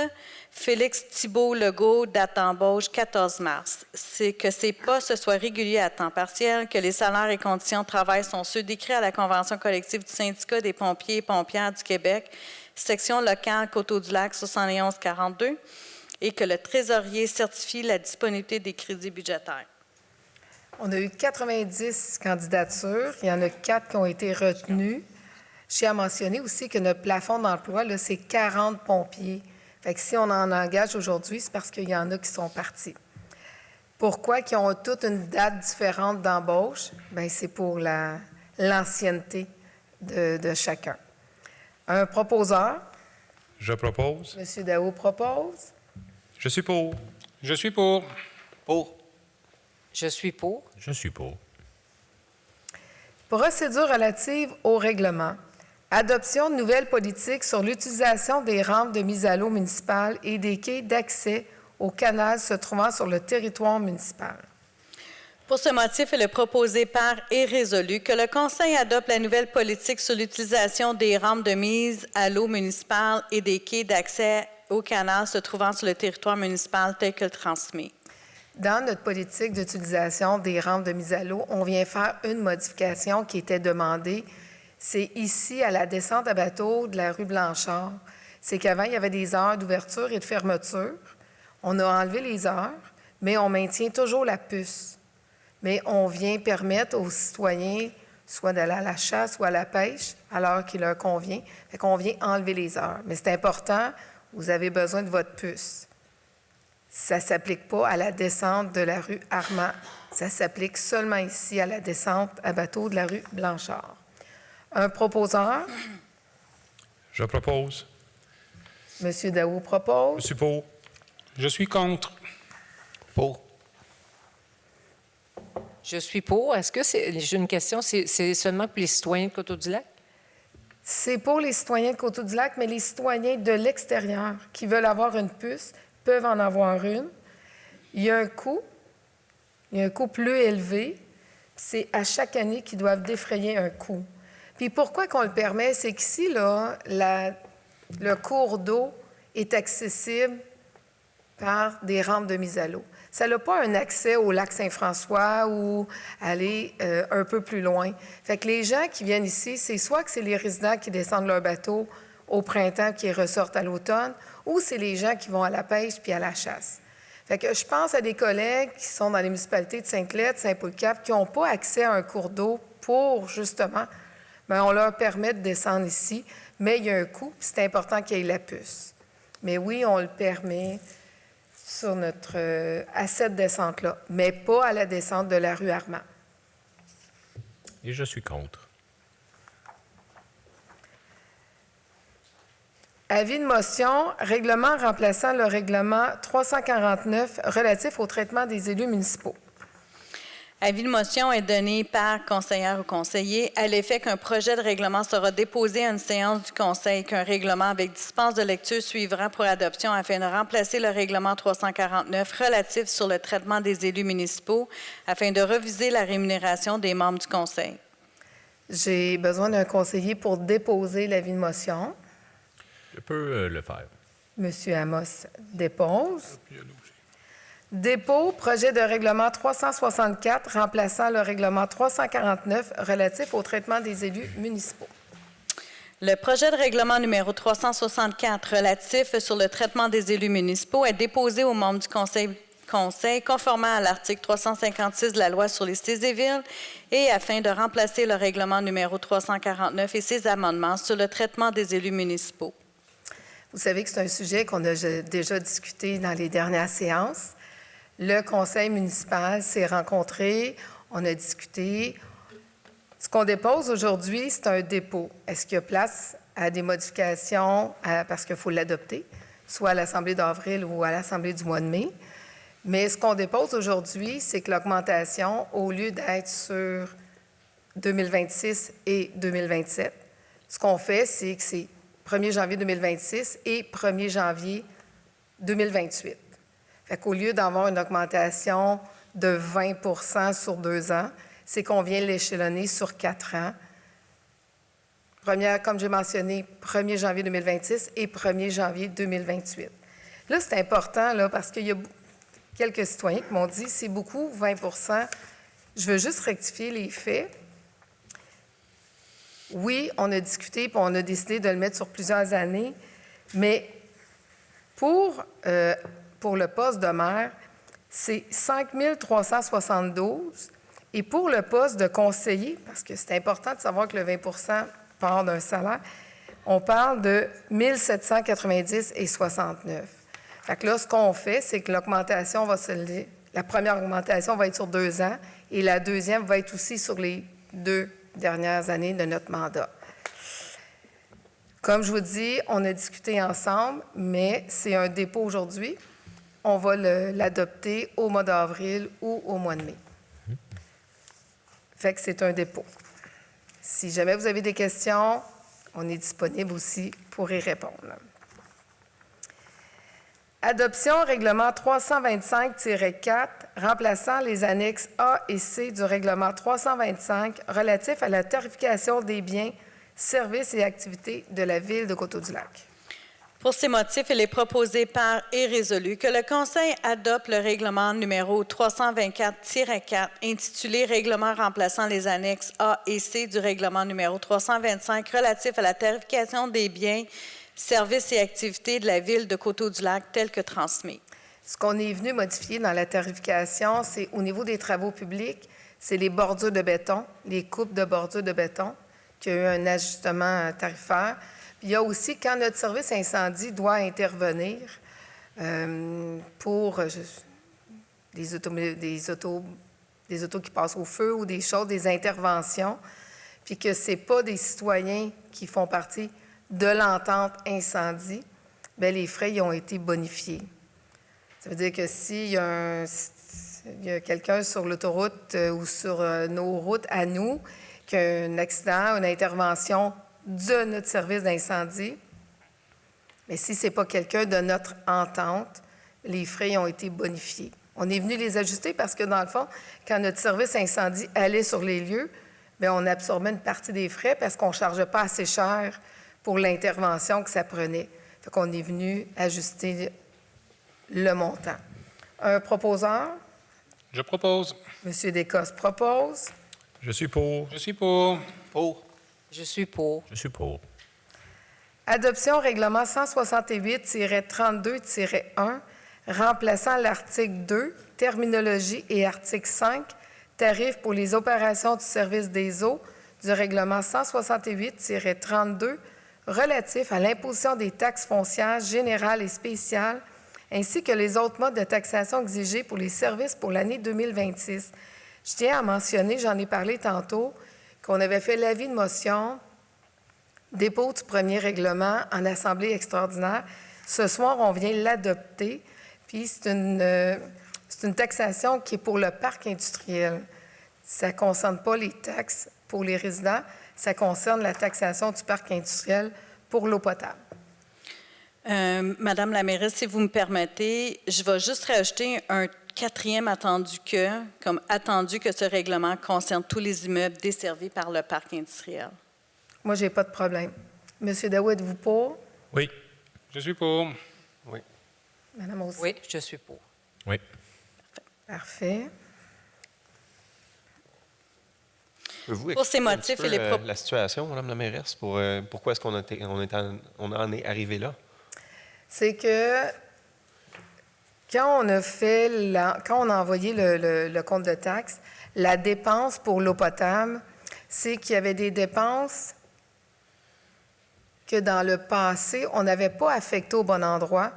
Félix Thibault-Legault, date d'embauche 14 mars. C'est que ces postes soient réguliers à temps partiel, que les salaires et conditions de travail sont ceux décrits à la Convention collective du syndicat des pompiers et pompières du Québec, section locale Coteau-du-Lac 7142, et que le trésorier certifie la disponibilité des crédits budgétaires. On a eu 90 candidatures. Il y en a 4 qui ont été retenues. Je tiens à mentionner aussi que notre plafond d'emploi, là, c'est 40 pompiers. Fait que si on en engage aujourd'hui, c'est parce qu'il y en a qui sont partis. Pourquoi qu'ils ont toutes une date différente d'embauche? Bien, c'est pour l'ancienneté de chacun. Un proposeur. Je propose. M. Daou propose. Je suis pour. Je suis pour. Pour. Je suis pour. Je suis pour. Procédure relative au règlement. Adoption de nouvelles politiques sur l'utilisation des rampes de mise à l'eau municipales et des quais d'accès au canal se trouvant sur le territoire municipal. Pour ce motif, il est proposé par et résolu que le Conseil adopte la nouvelle politique sur l'utilisation des rampes de mise à l'eau municipale et des quais d'accès au canal se trouvant sur le territoire municipal tel que le transmet. Dans notre politique d'utilisation des rampes de mise à l'eau, on vient faire une modification qui était demandée. C'est ici, à la descente à bateau de la rue Blanchard. C'est qu'avant, il y avait des heures d'ouverture et de fermeture. On a enlevé les heures, mais on maintient toujours la puce. Mais on vient permettre aux citoyens soit d'aller à la chasse ou à la pêche à l'heure qui leur convient. Fait qu'on vient enlever les heures. Mais c'est important, vous avez besoin de votre puce. Ça ne s'applique pas à la descente de la rue Armand. Ça s'applique seulement ici à la descente à bateau de la rue Blanchard. Un proposeur? Je propose. Monsieur Daou propose. Je suis pour. Je suis contre. Pour. Je suis pour. Est-ce que c'est... J'ai une question. C'est seulement pour les citoyens de Coteau-du-Lac? C'est pour les citoyens de Coteau-du-Lac, mais les citoyens de l'extérieur qui veulent avoir une puce peuvent en avoir une. Il y a un coût plus élevé. C'est à chaque année qu'ils doivent défrayer un coût. Puis pourquoi qu'on le permet? C'est qu'ici, là, le cours d'eau est accessible par des rampes de mise à l'eau. Ça n'a pas un accès au lac Saint-François ou aller un peu plus loin. Fait que les gens qui viennent ici, c'est soit que c'est les résidents qui descendent leur bateau au printemps, qui ressortent à l'automne, ou c'est les gens qui vont à la pêche puis à la chasse. Fait que je pense à des collègues qui sont dans les municipalités de Sainte-Claire, de Saint-Paul-Cap, qui n'ont pas accès à un cours d'eau pour, justement, bien, on leur permet de descendre ici, mais il y a un coût, puis c'est important qu'il y ait la puce. Mais oui, on le permet sur à cette descente-là, mais pas à la descente de la rue Armand. Et je suis contre. Avis de motion, règlement remplaçant le règlement 349 relatif au traitement des élus municipaux. Avis de motion est donné par conseillère ou conseiller à l'effet qu'un projet de règlement sera déposé à une séance du conseil, qu'un règlement avec dispense de lecture suivra pour adoption afin de remplacer le règlement 349 relatif sur le traitement des élus municipaux afin de reviser la rémunération des membres du conseil. J'ai besoin d'un conseiller pour déposer l'avis de motion. Je peux le faire. Monsieur Amos dépose. Dépôt, projet de règlement 364 remplaçant le règlement 349 relatif au traitement des élus municipaux. Le projet de règlement numéro 364 relatif sur le traitement des élus municipaux est déposé aux membres du conseil conformément à l'article 356 de la loi sur les cités et villes et afin de remplacer le règlement numéro 349 et ses amendements sur le traitement des élus municipaux. Vous savez que c'est un sujet qu'on a déjà discuté dans les dernières séances. Le conseil municipal s'est rencontré, on a discuté. Ce qu'on dépose aujourd'hui, c'est un dépôt. Est-ce qu'il y a place à des modifications parce qu'il faut l'adopter, soit à l'Assemblée d'avril ou à l'Assemblée du mois de mai? Mais ce qu'on dépose aujourd'hui, c'est que l'augmentation, au lieu d'être sur 2026 et 2027, ce qu'on fait, c'est que c'est 1er janvier 2026 et 1er janvier 2028. Fait qu'au lieu d'avoir une augmentation de 20 sur 2 ans, c'est qu'on vient l'échelonner sur 4 ans. Première, comme j'ai mentionné, 1er janvier 2026 et 1er janvier 2028. Là, c'est important là, parce qu'il y a quelques citoyens qui m'ont dit c'est beaucoup, 20 Je veux juste rectifier les faits. Oui, on a discuté et on a décidé de le mettre sur plusieurs années, mais pour le poste de maire, c'est 5 372 et pour le poste de conseiller, parce que c'est important de savoir que le 20 part d'un salaire, on parle de 1 790 et 69. Fait que là, ce qu'on fait, c'est que l'augmentation la première augmentation va être sur 2 ans et la deuxième va être aussi sur les 2 dernières années de notre mandat. Comme je vous dis, on a discuté ensemble, mais c'est un dépôt aujourd'hui. On va l'adopter au mois d'avril ou au mois de mai. Fait que c'est un dépôt. Si jamais vous avez des questions, on est disponible aussi pour y répondre. Adoption règlement 325-4 remplaçant les annexes A et C du règlement 325 relatif à la tarification des biens, services et activités de la Ville de Coteau-du-Lac. Pour ces motifs, il est proposé par et résolu que le Conseil adopte le règlement numéro 324-4 intitulé « Règlement remplaçant les annexes A et C du règlement numéro 325 relatif à la tarification des biens, services et activités de la Ville de Coteau-du-Lac tel que transmis. » Ce qu'on est venu modifier dans la tarification, c'est au niveau des travaux publics, c'est les bordures de béton, les coupes de bordures de béton, qui a eu un ajustement tarifaire. Puis il y a aussi, quand notre service incendie doit intervenir, pour des autos qui passent au feu ou des choses, des interventions, puis que ce n'est pas des citoyens qui font partie de l'entente incendie, bien, les frais y ont été bonifiés. Ça veut dire que s'il y a quelqu'un sur l'autoroute ou sur nos routes à nous qui a un accident, une intervention de notre service d'incendie, mais si ce n'est pas quelqu'un de notre entente, les frais ont été bonifiés. On est venu les ajuster parce que, dans le fond, quand notre service incendie allait sur les lieux, bien, on absorbait une partie des frais parce qu'on ne chargeait pas assez cher pour l'intervention que ça prenait. Fait qu'on est venu ajuster le montant. Un proposeur? Je propose. M. Descostes propose. Je suis pour. Je suis pour. Pour. Je suis pour. Je suis pour. Adoption règlement 168-32-1, remplaçant l'article 2, terminologie et article 5, tarifs pour les opérations du service des eaux du règlement 168-32, relatif à l'imposition des taxes foncières générales et spéciales, ainsi que les autres modes de taxation exigés pour les services pour l'année 2026. Je tiens à mentionner, j'en ai parlé tantôt, qu'on avait fait l'avis de motion, dépôt du premier règlement en assemblée extraordinaire. Ce soir, on vient l'adopter, puis c'est une taxation qui est pour le parc industriel. Ça ne concerne pas les taxes pour les résidents, ça concerne la taxation du parc industriel pour l'eau potable. Madame la mairesse, si vous me permettez, je vais juste rajouter un quatrième attendu que ce règlement concerne tous les immeubles desservis par le parc industriel. Moi, je n'ai pas de problème. Monsieur Daoud, êtes-vous pour? Oui. Je suis pour. Oui. Madame aussi? Oui, je suis pour. Oui. Parfait. Pouvez-vous Pour ces expliquer motifs un petit et peu, les la situation, Madame la mairesse, pourquoi est-ce qu'on en est arrivé là? C'est que quand on a envoyé le compte de taxes, la dépense pour l'eau potable, c'est qu'il y avait des dépenses que dans le passé, on n'avait pas affectées au bon endroit.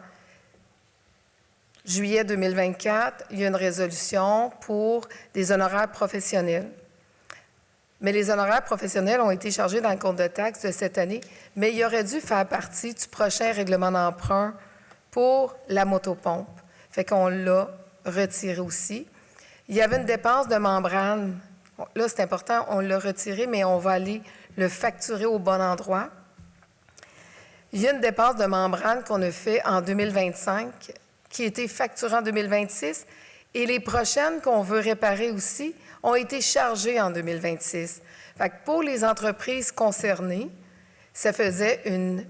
Juillet 2024, il y a une résolution pour des honoraires professionnels. Mais les honoraires professionnels ont été chargés dans le compte de taxes de cette année, mais il aurait dû faire partie du prochain règlement d'emprunt pour la motopompe. Fait qu'on l'a retiré aussi. Il y avait une dépense de membrane. Là, c'est important, on l'a retiré, mais on va aller le facturer au bon endroit. Il y a une dépense de membrane qu'on a fait en 2025 qui a été facturée en 2026 et les prochaines qu'on veut réparer aussi ont été chargées en 2026. Fait que pour les entreprises concernées, ça faisait une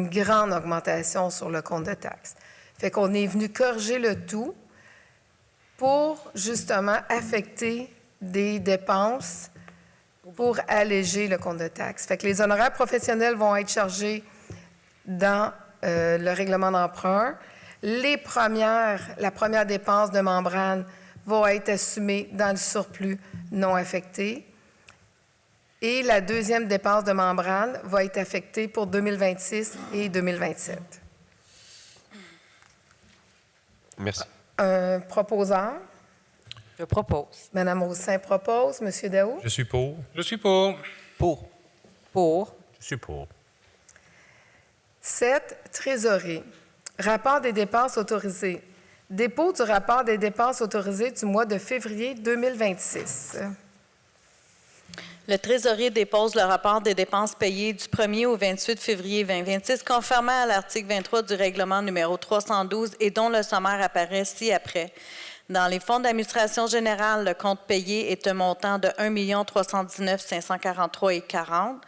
grande augmentation sur le compte de taxes. Fait qu'on est venu corriger le tout pour justement affecter des dépenses pour alléger le compte de taxes. Fait que les honoraires professionnels vont être chargés dans le règlement d'emprunt. La première dépense de membrane va être assumée dans le surplus non affecté. Et la deuxième dépense de membrane va être affectée pour 2026 et 2027. Merci. Un proposeur. Je propose. Mme Roussin propose. M. Daou. Je suis pour. Je suis pour. Pour. Pour. Je suis pour. 7. Trésorerie. Rapport des dépenses autorisées. Dépôt du rapport des dépenses autorisées du mois de février 2026. Le trésorier dépose le rapport des dépenses payées du 1er au 28 février 2026, conformément à l'article 23 du règlement numéro 312 et dont le sommaire apparaît ci-après. Dans les fonds d'administration générale, le compte payé est un montant de 1 319 543,40 $.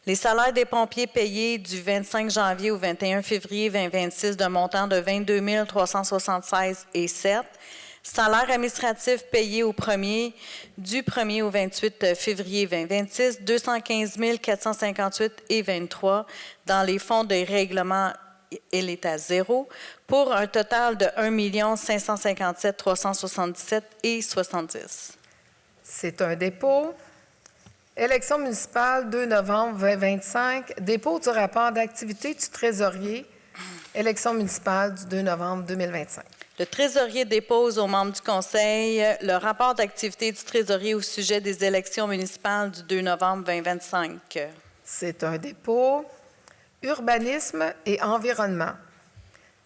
Les salaires des pompiers payés du 25 janvier au 21 février 2026 d'un montant de 22 376,07 $. Salaire administratif payé du 1er au 28 février 2026, 215 458,23 $. Dans les fonds de règlement, il est à zéro, pour un total de 1 557 377,70 $. C'est un dépôt. Élection municipale, 2 novembre 2025. Dépôt du rapport d'activité du trésorier Élection municipale du 2 novembre 2025. Le trésorier dépose aux membres du Conseil le rapport d'activité du trésorier au sujet des élections municipales du 2 novembre 2025. C'est un dépôt. Urbanisme et environnement.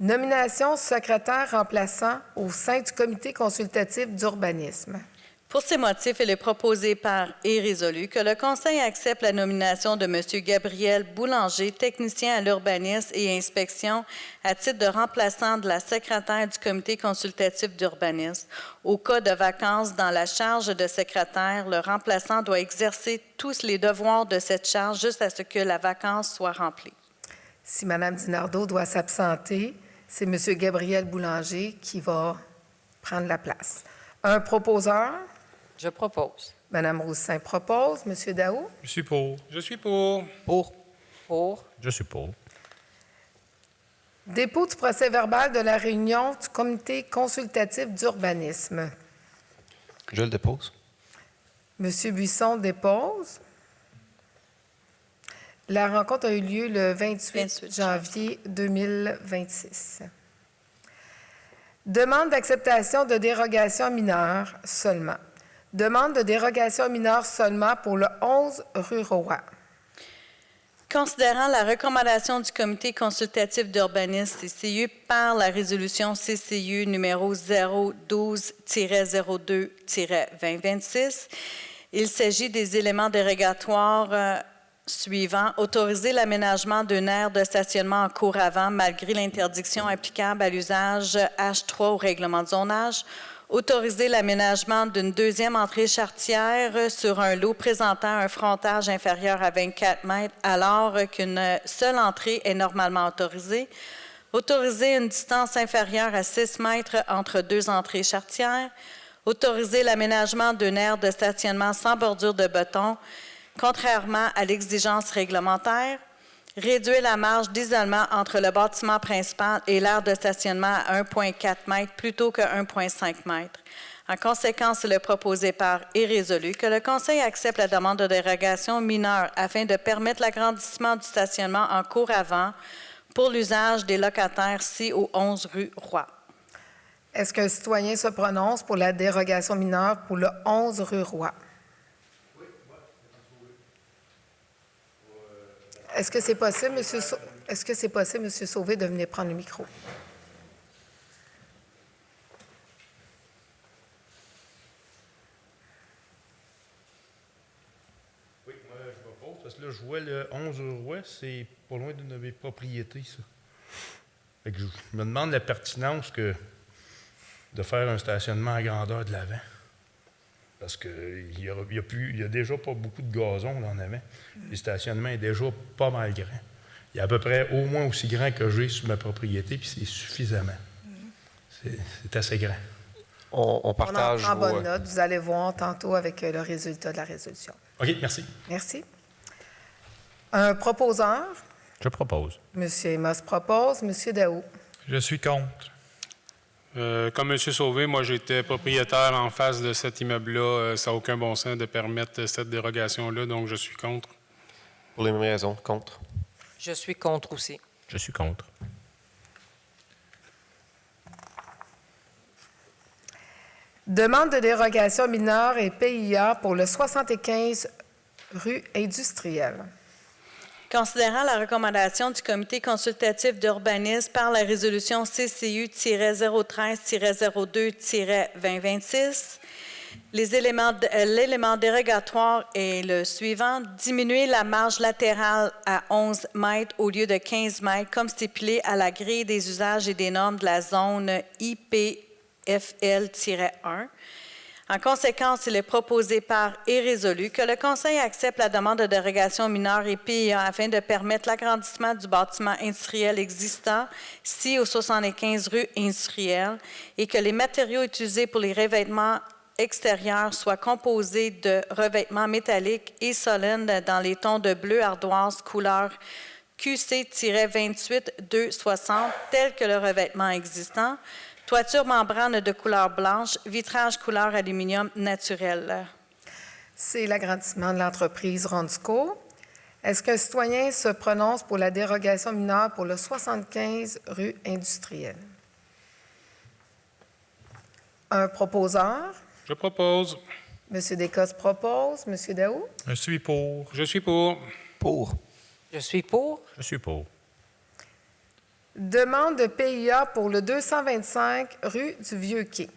Nomination secrétaire remplaçant au sein du comité consultatif d'urbanisme. Pour ces motifs, il est proposé par et résolu que le Conseil accepte la nomination de M. Gabriel Boulanger, technicien à l'urbanisme et inspection, à titre de remplaçant de la secrétaire du comité consultatif d'urbanisme. Au cas de vacances dans la charge de secrétaire, le remplaçant doit exercer tous les devoirs de cette charge jusqu'à ce que la vacance soit remplie. Si Mme Dinardo doit s'absenter, c'est M. Gabriel Boulanger qui va prendre la place. Un proposeur? Je propose. Mme Roussin propose. M. Daou? Je suis pour. Je suis pour. Pour. Pour. Je suis pour. Dépôt du procès-verbal de la réunion du comité consultatif d'urbanisme. Je le dépose. M. Buisson dépose. La rencontre a eu lieu le 28 janvier 2026. Demande d'acceptation de dérogation mineure seulement. Demande de dérogation mineure seulement pour le 11 rue Roy. Considérant la recommandation du comité consultatif d'urbanisme CCU par la résolution CCU numéro 012-02-2026, il s'agit des éléments dérogatoires suivants. Autoriser l'aménagement d'une aire de stationnement en cours avant malgré l'interdiction applicable à l'usage H3 au règlement de zonage. Autoriser l'aménagement d'une deuxième entrée charretière sur un lot présentant un frontage inférieur à 24 mètres alors qu'une seule entrée est normalement autorisée. Autoriser une distance inférieure à 6 mètres entre deux entrées charretières. Autoriser l'aménagement d'une aire de stationnement sans bordure de béton, contrairement à l'exigence réglementaire. Réduire la marge d'isolement entre le bâtiment principal et l'aire de stationnement à 1,4 m plutôt que 1,5 m. En conséquence, il est proposé par et résolu que le Conseil accepte la demande de dérogation mineure afin de permettre l'agrandissement du stationnement en cours avant pour l'usage des locataires ci au 11 rue Roy. Est-ce qu'un citoyen se prononce pour la dérogation mineure pour le 11 rue Roy? Est-ce que c'est possible, M. Sauvé, de venir prendre le micro? Oui, moi, je m'oppose parce que là, je vois le 11 roi, c'est pas loin d'une de mes propriétés, ça. Fait que je me demande la pertinence de faire un stationnement à grandeur de l'avant. Parce qu'il y a déjà pas beaucoup de gazon là en avant. Le stationnement est déjà pas mal grand. Il est à peu près au moins aussi grand que j'ai sur ma propriété, puis c'est suffisamment. C'est assez grand. On partage. On en prend bonne note. Vous allez voir tantôt avec le résultat de la résolution. OK, merci. Merci. Un proposeur? Je propose. M. Amos propose. M. Daou? Je suis contre. Comme M. Sauvé, moi, j'étais propriétaire en face de cet immeuble-là. Ça n'a aucun bon sens de permettre cette dérogation-là, donc je suis contre. Pour les mêmes raisons, contre. Je suis contre aussi. Je suis contre. Demande de dérogation mineure et PIA pour le 75 rue Industrielle. Considérant la recommandation du comité consultatif d'urbanisme par la résolution CCU-013-02-2026, l'élément dérogatoire est le suivant. Diminuer la marge latérale à 11 mètres au lieu de 15 mètres, comme stipulé à la grille des usages et des normes de la zone IPFL-1. En conséquence, il est proposé par et résolu que le Conseil accepte la demande de dérogation mineure et PIA afin de permettre l'agrandissement du bâtiment industriel existant, ci au 75 rue Industrielle, et que les matériaux utilisés pour les revêtements extérieurs soient composés de revêtements métalliques et solides dans les tons de bleu ardoise couleur QC-28-260, tel que le revêtement existant. Toiture membrane de couleur blanche, vitrage couleur aluminium naturel. C'est l'agrandissement de l'entreprise Rondisco. Est-ce qu'un citoyen se prononce pour la dérogation mineure pour le 75 rue Industrielle? Un proposeur. Je propose. M. Descosses propose. M. Daou? Je suis pour. Je suis pour. Pour. Je suis pour. Je suis pour. Demande de PIA pour le 225 rue du Vieux-Quai.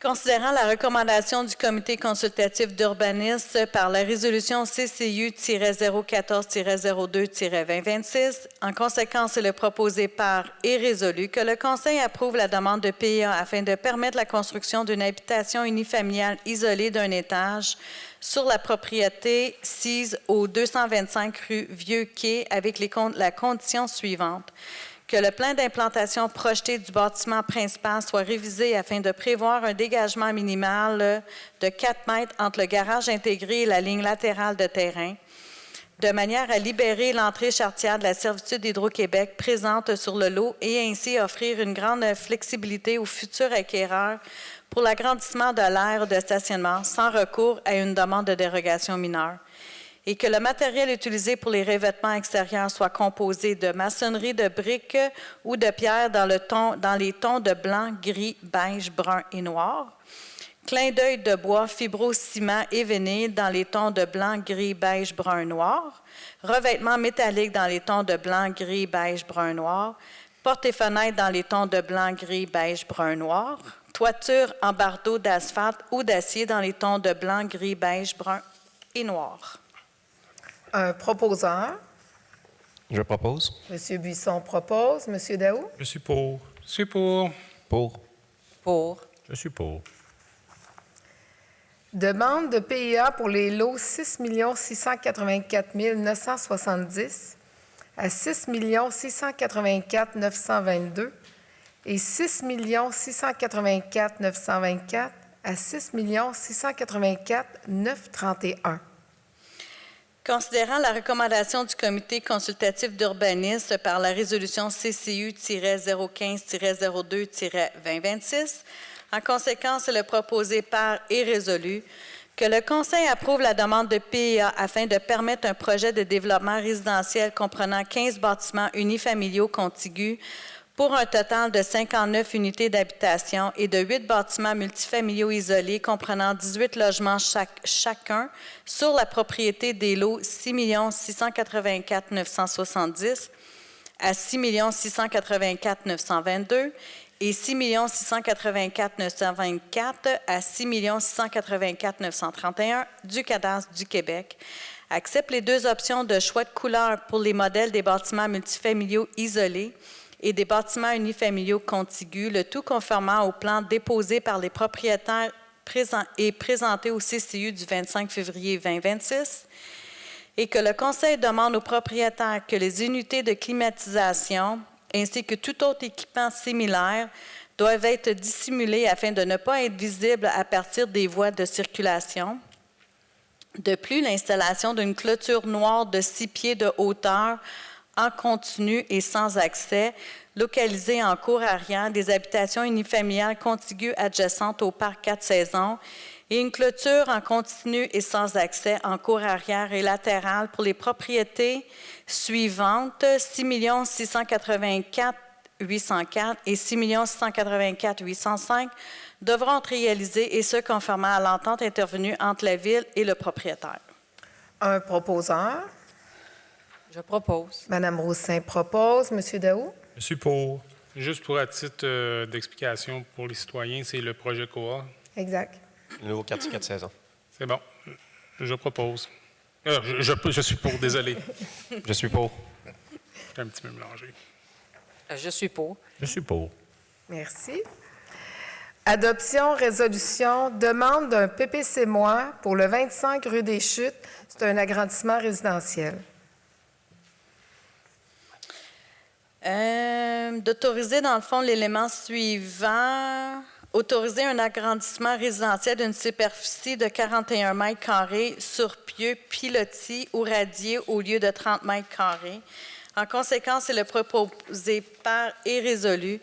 Considérant la recommandation du Comité consultatif d'urbanisme par la résolution CCU-014-02-2026, en conséquence, il est proposé par et résolu que le Conseil approuve la demande de PIA afin de permettre la construction d'une habitation unifamiliale isolée d'un étage sur la propriété sise au 225 rue Vieux-Quai avec la condition suivante. Que le plan d'implantation projeté du bâtiment principal soit révisé afin de prévoir un dégagement minimal de 4 mètres entre le garage intégré et la ligne latérale de terrain, de manière à libérer l'entrée charretière de la servitude d'Hydro-Québec présente sur le lot et ainsi offrir une grande flexibilité aux futurs acquéreurs pour l'agrandissement de l'aire de stationnement sans recours à une demande de dérogation mineure. Et que le matériel utilisé pour les revêtements extérieurs soit composé de maçonnerie de briques ou de pierre dans les tons de blanc, gris, beige, brun et noir. Clin d'œil de bois, fibro-ciment et vinyle dans les tons de blanc, gris, beige, brun, noir. Revêtements métalliques dans les tons de blanc, gris, beige, brun, noir. Portes et fenêtres dans les tons de blanc, gris, beige, brun, noir. Toiture en bardeaux d'asphalte ou d'acier dans les tons de blanc, gris, beige, brun et noir. Un proposeur. Je propose. M. Buisson propose. M. Daou? Je suis pour. Je suis pour. Pour. Pour. Je suis pour. Demande de PIA pour les lots 6 684 970 à 6 684 922 et 6 684 924 à 6 684 931. Considérant la recommandation du Comité consultatif d'urbanisme par la résolution CCU-015-02-2026, en conséquence, il est proposé par et résolu que le Conseil approuve la demande de PIA afin de permettre un projet de développement résidentiel comprenant 15 bâtiments unifamiliaux contigus pour un total de 59 unités d'habitation et de 8 bâtiments multifamiliaux isolés comprenant 18 logements chacun sur la propriété des lots 6 684 970 à 6 684 922 et 6 684 924 à 6 684 931 du cadastre du Québec. Accepte les deux options de choix de couleur pour les modèles des bâtiments multifamiliaux isolés et des bâtiments unifamiliaux contigus, le tout conformant au plan déposé par les propriétaires et présenté au CCU du 25 février 2026, et que le Conseil demande aux propriétaires que les unités de climatisation ainsi que tout autre équipement similaire doivent être dissimulés afin de ne pas être visibles à partir des voies de circulation. De plus, l'installation d'une clôture noire de 6 pieds de hauteur en continu et sans accès, localisée en cour arrière des habitations unifamiliales contiguës adjacentes au parc 4 saisons, et une clôture en continu et sans accès en cour arrière et latérale pour les propriétés suivantes 6 684 804 et 6 684 805 devront être réalisés, et ce conformément à l'entente intervenue entre la Ville et le propriétaire. Un proposeur. Je propose. Mme Roussin propose. M. Daou? Je suis pour. Juste pour à titre d'explication pour les citoyens, c'est le projet COA. Exact. Le nouveau 4 saisons. C'est bon. Je propose. Je suis pour, désolé. Je suis pour. J'étais un petit peu mélangé. Je suis pour. Je suis pour. Merci. Adoption, résolution, demande d'un PPC moi pour le 25 rue des Chutes. C'est un agrandissement résidentiel. D'autoriser, dans le fond, l'élément suivant. Autoriser un agrandissement résidentiel d'une superficie de 41 mètres carrés sur pieux, pilotis ou radiés au lieu de 30 mètres carrés. En conséquence, il est proposé par et résolu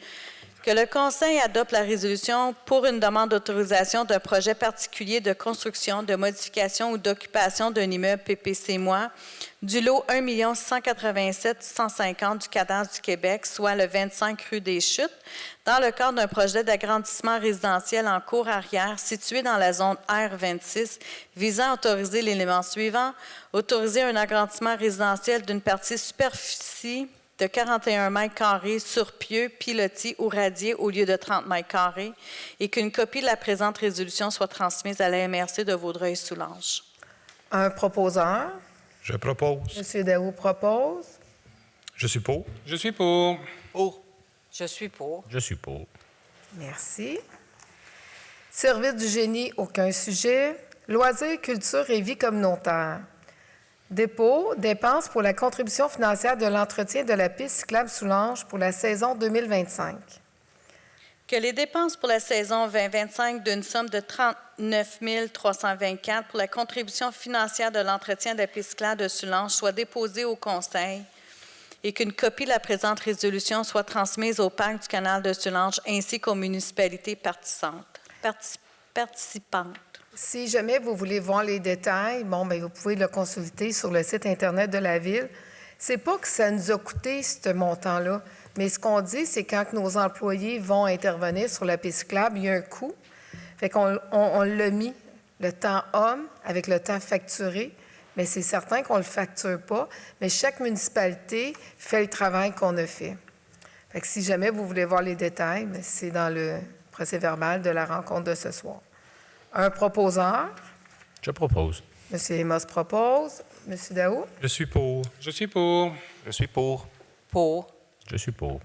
Que le Conseil adopte la résolution pour une demande d'autorisation d'un projet particulier de construction, de modification ou d'occupation d'un immeuble PPC-moi du lot 1 187 150 du cadastre du Québec, soit le 25 rue des Chutes, dans le cadre d'un projet d'agrandissement résidentiel en cour arrière situé dans la zone R26, visant à autoriser l'élément suivant: autoriser un agrandissement résidentiel d'une partie superficie de 41 mètres carrés sur pieux, pilotis ou radiés au lieu de 30 mètres carrés, et qu'une copie de la présente résolution soit transmise à la MRC de Vaudreuil-Soulanges. Un proposeur. Je propose. M. Daou propose. Je suis pour. Je suis pour. Pour. Je suis pour. Je suis pour. Merci. Service du génie, aucun sujet. Loisirs, culture et vie communautaire. Dépôt, dépenses pour la contribution financière de l'entretien de la piste cyclable Soulanges pour la saison 2025. Que les dépenses pour la saison 2025 d'une somme de 39 324 pour la contribution financière de l'entretien de la piste cyclable de Soulanges soient déposées au Conseil et qu'une copie de la présente résolution soit transmise au parc du canal de Soulanges ainsi qu'aux municipalités participantes. Si jamais vous voulez voir les détails, vous pouvez le consulter sur le site Internet de la Ville. C'est pas que ça nous a coûté ce montant-là, mais ce qu'on dit, c'est quand nos employés vont intervenir sur la piste cyclable, il y a un coût. Fait qu'on l'a mis, le temps homme, avec le temps facturé, mais c'est certain qu'on ne le facture pas, mais chaque municipalité fait le travail qu'on a fait. Fait que si jamais vous voulez voir les détails, c'est dans le procès-verbal de la rencontre de ce soir. Un proposeur. Je propose. M. Amos propose. M. Daou. Je suis pour. Je suis pour. Je suis pour. Pour. Je suis pour.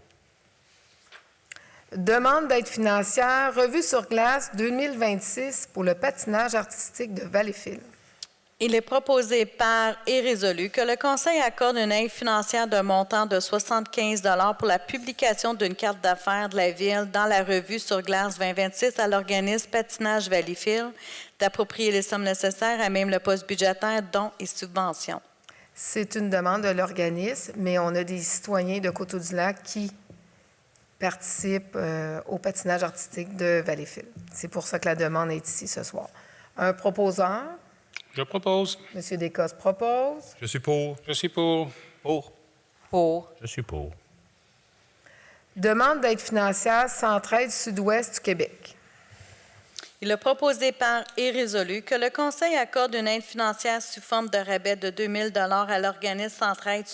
Demande d'aide financière, revue sur glace 2026 pour le patinage artistique de Valleyfield. Il est proposé par et résolu que le Conseil accorde une aide financière d'un montant de 75 $ pour la publication d'une carte d'affaires de la Ville dans la revue sur glace 2026 à l'organisme Patinage Valleyfield, d'approprier les sommes nécessaires à même le poste budgétaire, dons et subventions. C'est une demande de l'organisme, mais on a des citoyens de Coteau-du-Lac qui participent au patinage artistique de Valleyfield. C'est pour ça que la demande est ici ce soir. Un proposeur. Je propose. M. Descostes propose. Je suis pour. Je suis pour. Pour. Pour. Je suis pour. Demande d'aide financière Centraide Sud-Ouest du Québec. Il est proposé par et résolu que le Conseil accorde une aide financière sous forme de rabais de 2 000 $ à l'organisme Centraide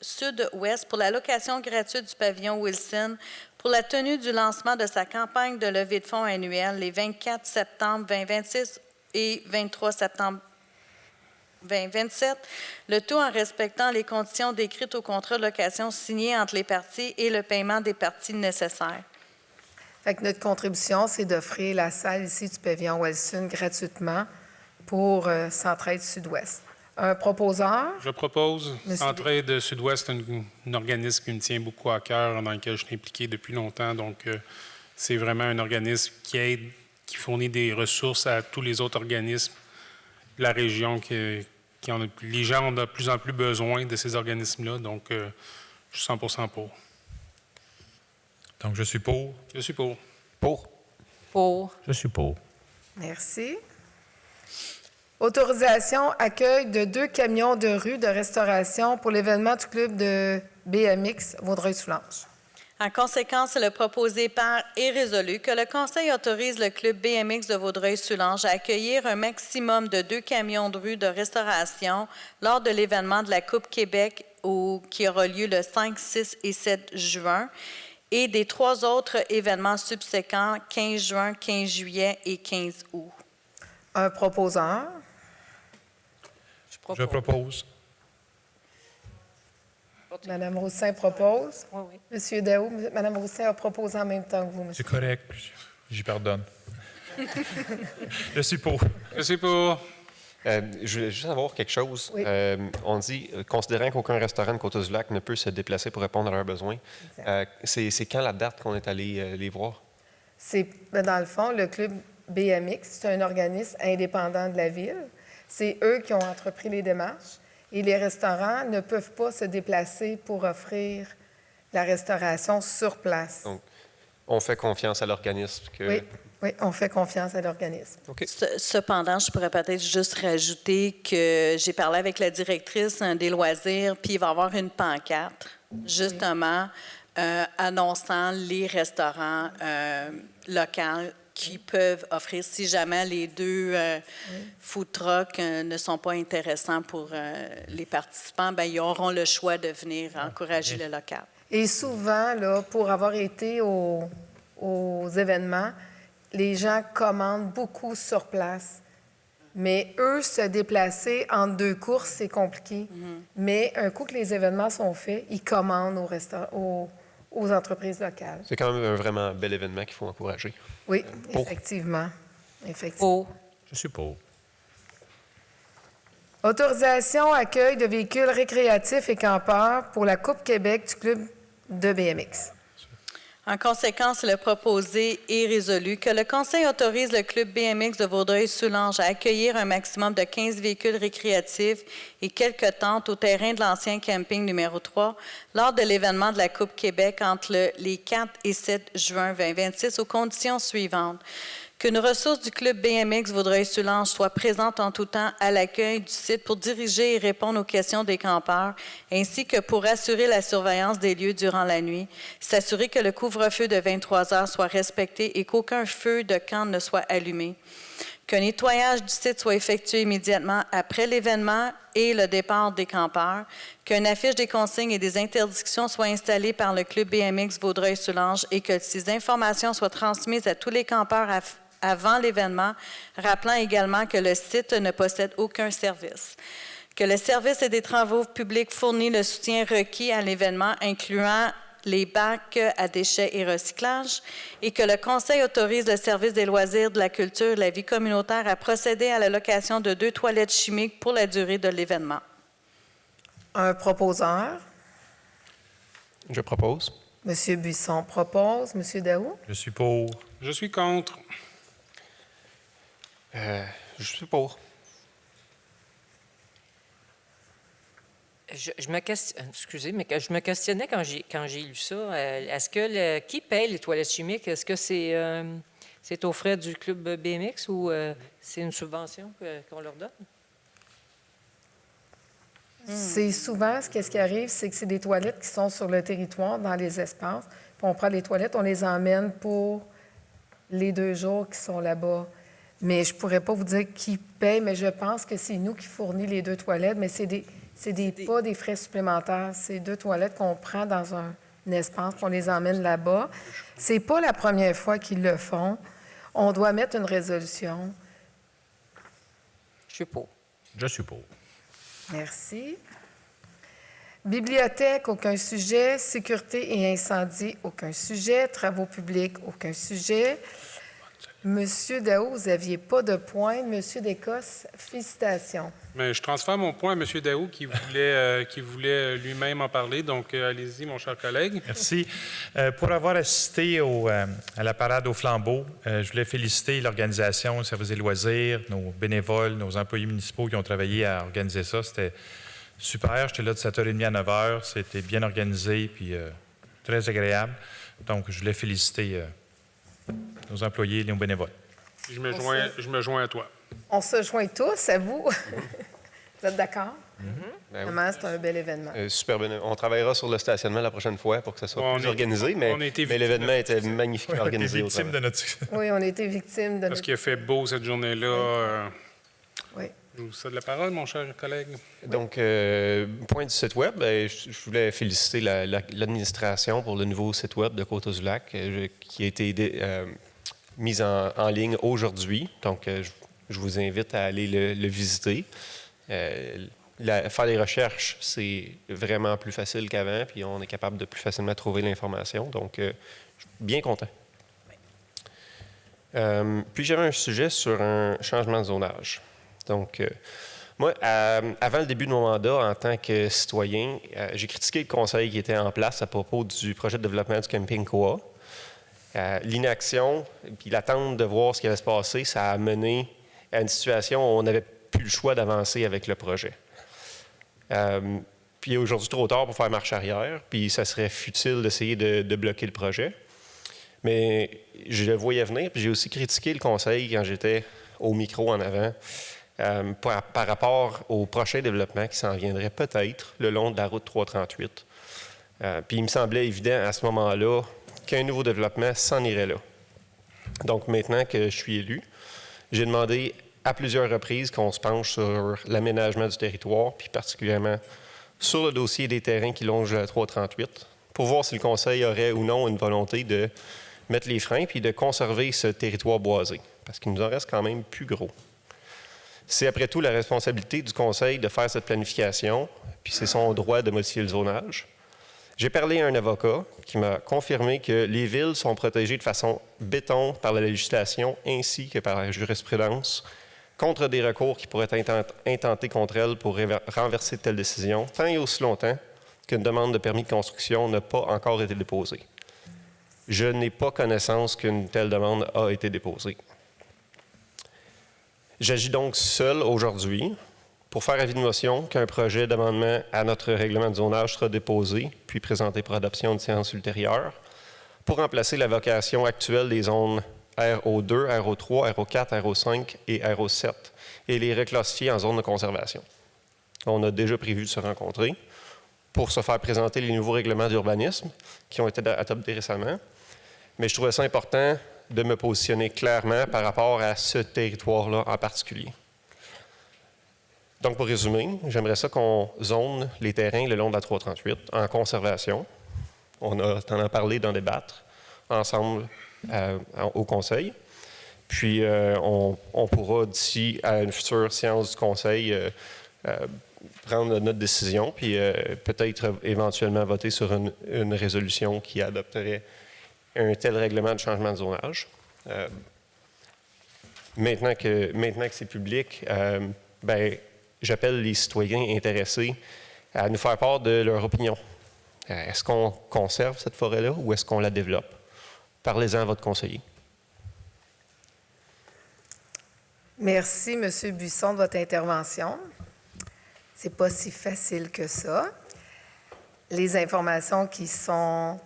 Sud-Ouest pour la location gratuite du pavillon Wilson pour la tenue du lancement de sa campagne de levée de fonds annuelle les 24 septembre 2026 et 23 septembre 2027, le tout en respectant les conditions décrites au contrat de location signé entre les parties et le paiement des parties nécessaires. Fait que notre contribution, c'est d'offrir la salle ici du pavillon Wilson gratuitement pour Centraide Sud-Ouest. Un proposeur? Je propose. Monsieur Centraide Sud-Ouest, c'est un organisme qui me tient beaucoup à cœur, dans lequel je suis impliqué depuis longtemps. Donc, c'est vraiment un organisme qui aide, qui fournit des ressources à tous les autres organismes de la région. Les gens ont de plus en plus besoin de ces organismes-là. Donc, je suis 100% pour. Donc, je suis pour. Je suis pour. Pour. Pour. Je suis pour. Merci. Autorisation accueil de 2 camions de rue de restauration pour l'événement du club de BMX Vaudreuil-Soulanges. En conséquence, il est proposé par et résolu que le Conseil autorise le club BMX de Vaudreuil-Soulanges à accueillir un maximum de 2 camions de rue de restauration lors de l'événement de la Coupe Québec qui aura lieu le 5, 6 et 7 juin et des 3 autres événements subséquents, 15 juin, 15 juillet et 15 août. Un proposeur? Je propose. Mme Roussin propose. Oui, oui. Monsieur Daou, Mme Roussin a proposé en même temps que vous, monsieur. C'est correct. J'y pardonne. Je suis pour. Je suis pour. Je voulais juste savoir quelque chose. Oui. On dit, considérant qu'aucun restaurant de Coteau-du-Lac ne peut se déplacer pour répondre à leurs besoins, c'est quand la date qu'on est allé les voir? C'est, dans le fond, le club BMX, c'est un organisme indépendant de la Ville. C'est eux qui ont entrepris les démarches et les restaurants ne peuvent pas se déplacer pour offrir la restauration sur place. Donc, On fait confiance à l'organisme. Oui, on fait confiance à l'organisme. OK. Cependant, je pourrais peut-être juste rajouter que j'ai parlé avec la directrice des loisirs, puis il va y avoir une pancarte, justement, annonçant les restaurants locaux qui peuvent offrir, si jamais les deux food trucks ne sont pas intéressants pour les participants, bien, ils auront le choix de venir encourager le local. Et souvent, là, pour avoir été aux événements, les gens commandent beaucoup sur place. Mais eux, se déplacer entre deux courses, c'est compliqué. Mais un coup que les événements sont faits, ils commandent aux entreprises locales. C'est quand même un vraiment bel événement qu'il faut encourager. Oui, Pour. effectivement. Je suis pour. Autorisation accueil de véhicules récréatifs et campeurs pour la Coupe Québec du club de BMX. En conséquence, le proposé est résolu que le Conseil autorise le club BMX de Vaudreuil-Soulanges à accueillir un maximum de 15 véhicules récréatifs et quelques tentes au terrain de l'ancien camping numéro 3 lors de l'événement de la Coupe Québec entre les 4 et 7 juin 2026 aux conditions suivantes. Qu'une ressource du club BMX Vaudreuil-Soulanges soit présente en tout temps à l'accueil du site pour diriger et répondre aux questions des campeurs, ainsi que pour assurer la surveillance des lieux durant la nuit, s'assurer que le couvre-feu de 23 heures soit respecté et qu'aucun feu de camp ne soit allumé, qu'un nettoyage du site soit effectué immédiatement après l'événement et le départ des campeurs, qu'une affiche des consignes et des interdictions soit installée par le club BMX Vaudreuil-Soulanges et que ces informations soient transmises à tous les campeurs avant l'événement, rappelant également que le site ne possède aucun service, que le service des travaux publics fournit le soutien requis à l'événement, incluant les bacs à déchets et recyclage, et que le Conseil autorise le service des loisirs, de la culture et de la vie communautaire à procéder à la location de 2 toilettes chimiques pour la durée de l'événement. Un proposeur. Je propose. M. Buisson propose. M. Daou. Je suis pour. Je suis contre. Je suis pour. Je me questionnais quand j'ai lu ça. Est-ce que qui paye les toilettes chimiques? Est-ce que c'est aux frais du club BMX ou c'est une subvention qu'on leur donne? C'est souvent, ce qui arrive, c'est que c'est des toilettes qui sont sur le territoire, dans les espaces. Puis on prend les toilettes, on les emmène pour les 2 jours qui sont là-bas. Mais je ne pourrais pas vous dire qui paye, mais je pense que c'est nous qui fournit les 2 toilettes, mais pas des frais supplémentaires. C'est 2 toilettes qu'on prend dans un espace, qu'on les emmène là-bas. C'est pas la première fois qu'ils le font. On doit mettre une résolution. Je suis pour. Je suis pour. Merci. Bibliothèque, aucun sujet. Sécurité et incendie, aucun sujet. Travaux publics, aucun sujet. Monsieur Daou, vous n'aviez pas de point. Monsieur Descosses, félicitations. Mais je transfère mon point à M. Daou qui voulait lui-même en parler. Donc, allez-y, mon cher collègue. Merci. Pour avoir assisté à la parade au flambeau, je voulais féliciter l'organisation, le service des loisirs, nos bénévoles, nos employés municipaux qui ont travaillé à organiser ça. C'était super. J'étais là de 7h30 à 9h. C'était bien organisé puis très agréable. Donc, je voulais féliciter nos employés et nos bénévoles. Je me joins à toi. On se joint tous à vous. Vous êtes d'accord? Ben oui. Vraiment, c'est un bel événement. Super bien. On travaillera sur le stationnement la prochaine fois pour que ça soit plus organisé, mais l'événement était magnifiquement organisé. Victime de notre... Oui, on a été victimes de Parce qu'il a fait beau cette journée-là. Oui. Je vous cède la parole, mon cher collègue. Donc, point du site Web, je voulais féliciter l'administration pour le nouveau site Web de Côte-aux-Lacs qui a été mis en ligne aujourd'hui. Donc, je vous invite à aller le visiter. Faire les recherches, c'est vraiment plus facile qu'avant, puis on est capable de plus facilement trouver l'information. Donc, je suis bien content. Puis, j'avais un sujet sur un changement de zonage. Donc, moi, avant le début de mon mandat en tant que citoyen, j'ai critiqué le conseil qui était en place à propos du projet de développement du camping Koa. L'inaction puis l'attente de voir ce qui allait se passer, ça a mené à une situation où on n'avait plus le choix d'avancer avec le projet. Puis aujourd'hui, trop tard pour faire marche arrière, puis ça serait futile d'essayer de bloquer le projet. Mais je le voyais venir, puis j'ai aussi critiqué le conseil quand j'étais au micro en avant par rapport au prochain développement qui s'en viendrait peut-être le long de la route 338. Puis il me semblait évident à ce moment-là qu'un nouveau développement s'en irait là. Donc maintenant que je suis élu, j'ai demandé à plusieurs reprises qu'on se penche sur l'aménagement du territoire, puis particulièrement sur le dossier des terrains qui longent la 338, pour voir si le conseil aurait ou non une volonté de mettre les freins puis de conserver ce territoire boisé, parce qu'il nous en reste quand même plus gros. C'est après tout la responsabilité du conseil de faire cette planification, puis c'est son droit de modifier le zonage. J'ai parlé à un avocat qui m'a confirmé que les villes sont protégées de façon béton par la législation ainsi que par la jurisprudence contre des recours qui pourraient être intentés contre elles pour renverser telle décision, tant et aussi longtemps qu'une demande de permis de construction n'a pas encore été déposée. Je n'ai pas connaissance qu'une telle demande a été déposée. J'agis donc seul aujourd'hui pour faire avis de motion qu'un projet d'amendement à notre règlement de zonage sera déposé, puis présenté pour adoption de séance ultérieure, pour remplacer la vocation actuelle des zones RO2, RO3, RO4, RO5 et RO7 et les reclassifier en zones de conservation. On a déjà prévu de se rencontrer pour se faire présenter les nouveaux règlements d'urbanisme qui ont été adoptés récemment. Mais je trouvais ça important de me positionner clairement par rapport à ce territoire-là en particulier. Donc, pour résumer, j'aimerais ça qu'on zone les terrains le long de la 338 en conservation. On a en parlé d'en débattre ensemble au Conseil. Puis, on pourra, d'ici à une future séance du Conseil, prendre notre décision, puis peut-être éventuellement voter sur une résolution qui adopterait un tel règlement de changement de zonage. Maintenant que c'est public, j'appelle les citoyens intéressés à nous faire part de leur opinion. Est-ce qu'on conserve cette forêt-là ou est-ce qu'on la développe? Parlez-en à votre conseiller. Merci, M. Buisson, de votre intervention. C'est pas si facile que ça. Les informations qui sont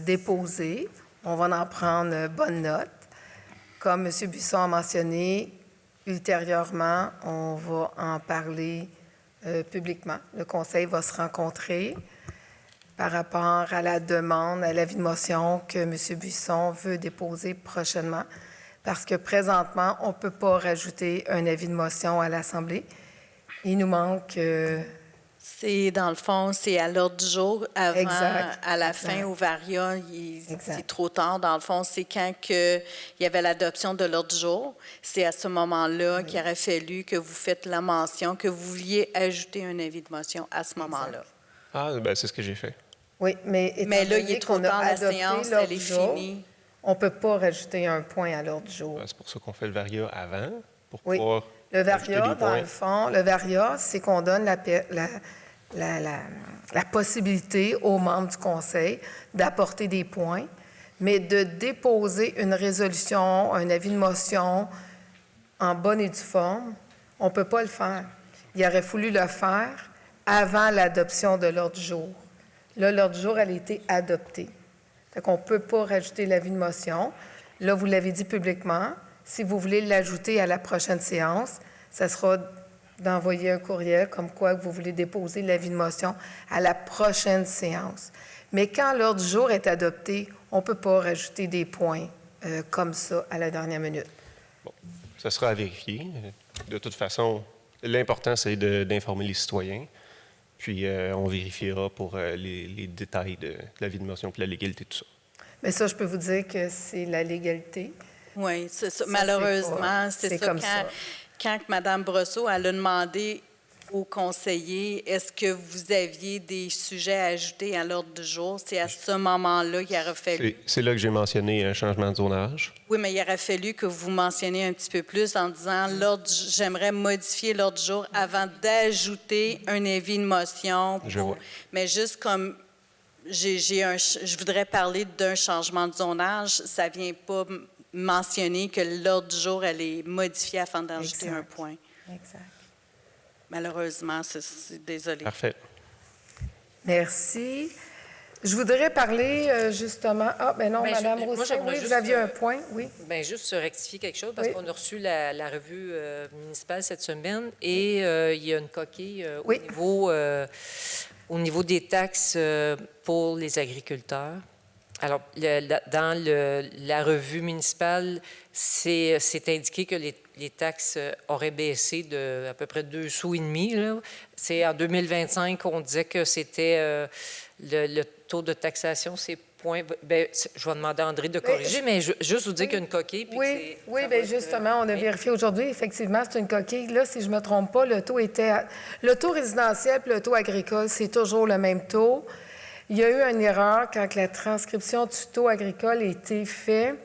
déposées, on va en prendre bonne note. Comme M. Buisson a mentionné, ultérieurement, on va en parler publiquement. Le Conseil va se rencontrer par rapport à la demande, à l'avis de motion que M. Buisson veut déposer prochainement, parce que présentement, on ne peut pas rajouter un avis de motion à l'Assemblée. Il nous manque... C'est, dans le fond, c'est à l'ordre du jour. Avant, exact, à la exact. fin, au Varia, c'est trop tard. Dans le fond, c'est quand il y avait l'adoption de l'ordre du jour. C'est à ce moment-là qu'il aurait fallu que vous faites la mention, que vous vouliez ajouter un avis de motion à ce moment-là. Ah, bien, c'est ce que j'ai fait. Oui, mais là, il est trop tard, la séance, elle est finie. On ne peut pas rajouter un point à l'ordre du jour. C'est pour ça qu'on fait le Varia avant, pour oui. pouvoir le Varia, dans points. le fond, le Varia, c'est qu'on donne la possibilité aux membres du Conseil d'apporter des points, mais de déposer une résolution, un avis de motion en bonne et due forme, on ne peut pas le faire. Il aurait fallu le faire avant l'adoption de l'ordre du jour. Là, l'ordre du jour, elle a été adoptée. Fait qu'on ne peut pas rajouter l'avis de motion. Là, vous l'avez dit publiquement. Si vous voulez l'ajouter à la prochaine séance, ça sera d'envoyer un courriel comme quoi vous voulez déposer l'avis de motion à la prochaine séance. Mais quand l'ordre du jour est adopté, on ne peut pas rajouter des points comme ça à la dernière minute. Bon, ça sera à vérifier. De toute façon, l'important, c'est d'informer les citoyens. Puis, on vérifiera pour les détails de l'avis de motion et la légalité de tout ça. Mais ça, je peux vous dire que c'est la légalité. Oui, c'est ça. Malheureusement, c'est ça. Comme ça. Quand Mme Brosseau elle a demandé aux conseillers est-ce que vous aviez des sujets à ajouter à l'ordre du jour, c'est à ce moment-là qu'il aurait fallu... C'est là que j'ai mentionné un changement de zonage. Oui, mais il aurait fallu que vous mentionniez un petit peu plus en disant j'aimerais modifier l'ordre du jour avant d'ajouter un avis de motion. Mais juste comme je voudrais parler d'un changement de zonage, ça ne vient pas mentionner que l'ordre du jour, elle est modifiée afin d'ajouter un point. Exact. Malheureusement, c'est désolé. Parfait. Merci. Je voudrais parler justement... Ah, ben non, Ben, Mme moi, Roussin, j'aimerais oui, vous juste, aviez un point, oui. Bien, juste rectifier quelque chose, parce Oui. qu'on a reçu la revue municipale cette semaine et il y a une coquille Oui. au niveau des taxes pour les agriculteurs. Alors, dans la revue municipale, c'est indiqué que les taxes auraient baissé de à peu près 2 sous et demi. Là. C'est en 2025 qu'on disait que c'était le taux de taxation, c'est point. Bien, je vais demander à André de corriger, mais juste vous dire qu'il y a une coquille. Puis Oui, que oui, ça bien va être, justement, on a oui. vérifié aujourd'hui. Effectivement, c'est une coquille. Là, si je ne me trompe pas, le taux était... Le taux résidentiel et le taux agricole, c'est toujours le même taux. Il y a eu une erreur quand la transcription du taux agricole a été faite.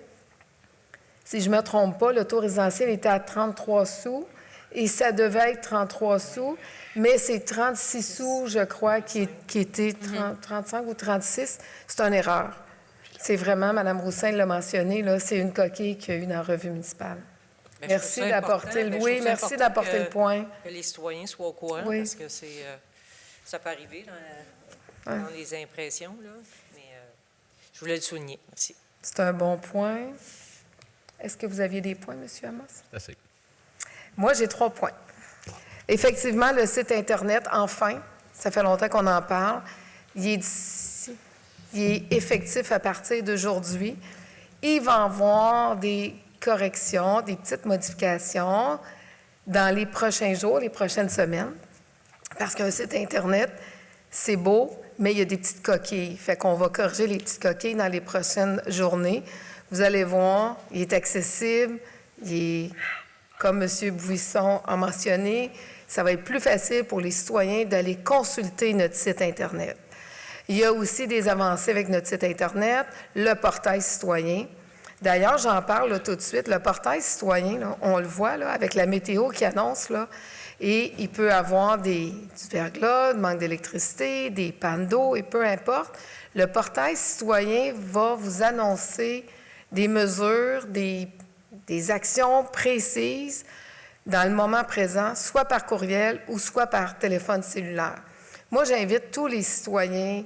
Si je ne me trompe pas, le taux résidentiel était à 33 sous et ça devait être 33 sous, mais c'est 36 sous, je crois, qui était 35 ou 36. C'est une erreur. C'est vraiment, Mme Roussin l'a mentionné, là, c'est une coquille qu'il y a eu dans la revue municipale. Mais Merci je trouve ça d'apporter important. le... Mais je Oui, trouve ça merci important d'apporter le point. Que les citoyens soient au courant, Oui. parce que ça peut arriver dans les impressions, là. Mais je voulais le souligner. Merci. C'est un bon point. Est-ce que vous aviez des points, M. Amos? Assez. Moi, j'ai 3 points. Effectivement, le site Internet, enfin, ça fait longtemps qu'on en parle, il est effectif à partir d'aujourd'hui. Il va y avoir des corrections, des petites modifications dans les prochains jours, les prochaines semaines, parce qu'un site Internet, c'est beau, mais il y a des petites coquilles. Fait qu'on va corriger les petites coquilles dans les prochaines journées. Vous allez voir, il est accessible, il est, comme M. Bouisson a mentionné, ça va être plus facile pour les citoyens d'aller consulter notre site Internet. Il y a aussi des avancées avec notre site Internet, le portail citoyen. D'ailleurs, j'en parle là, tout de suite. Le portail citoyen, là, on le voit là, avec la météo qui annonce, là, et il peut avoir du verglas, du manque d'électricité, des pannes d'eau, et peu importe. Le portail citoyen va vous annoncer des mesures, des actions précises dans le moment présent, soit par courriel ou soit par téléphone cellulaire. Moi, j'invite tous les citoyens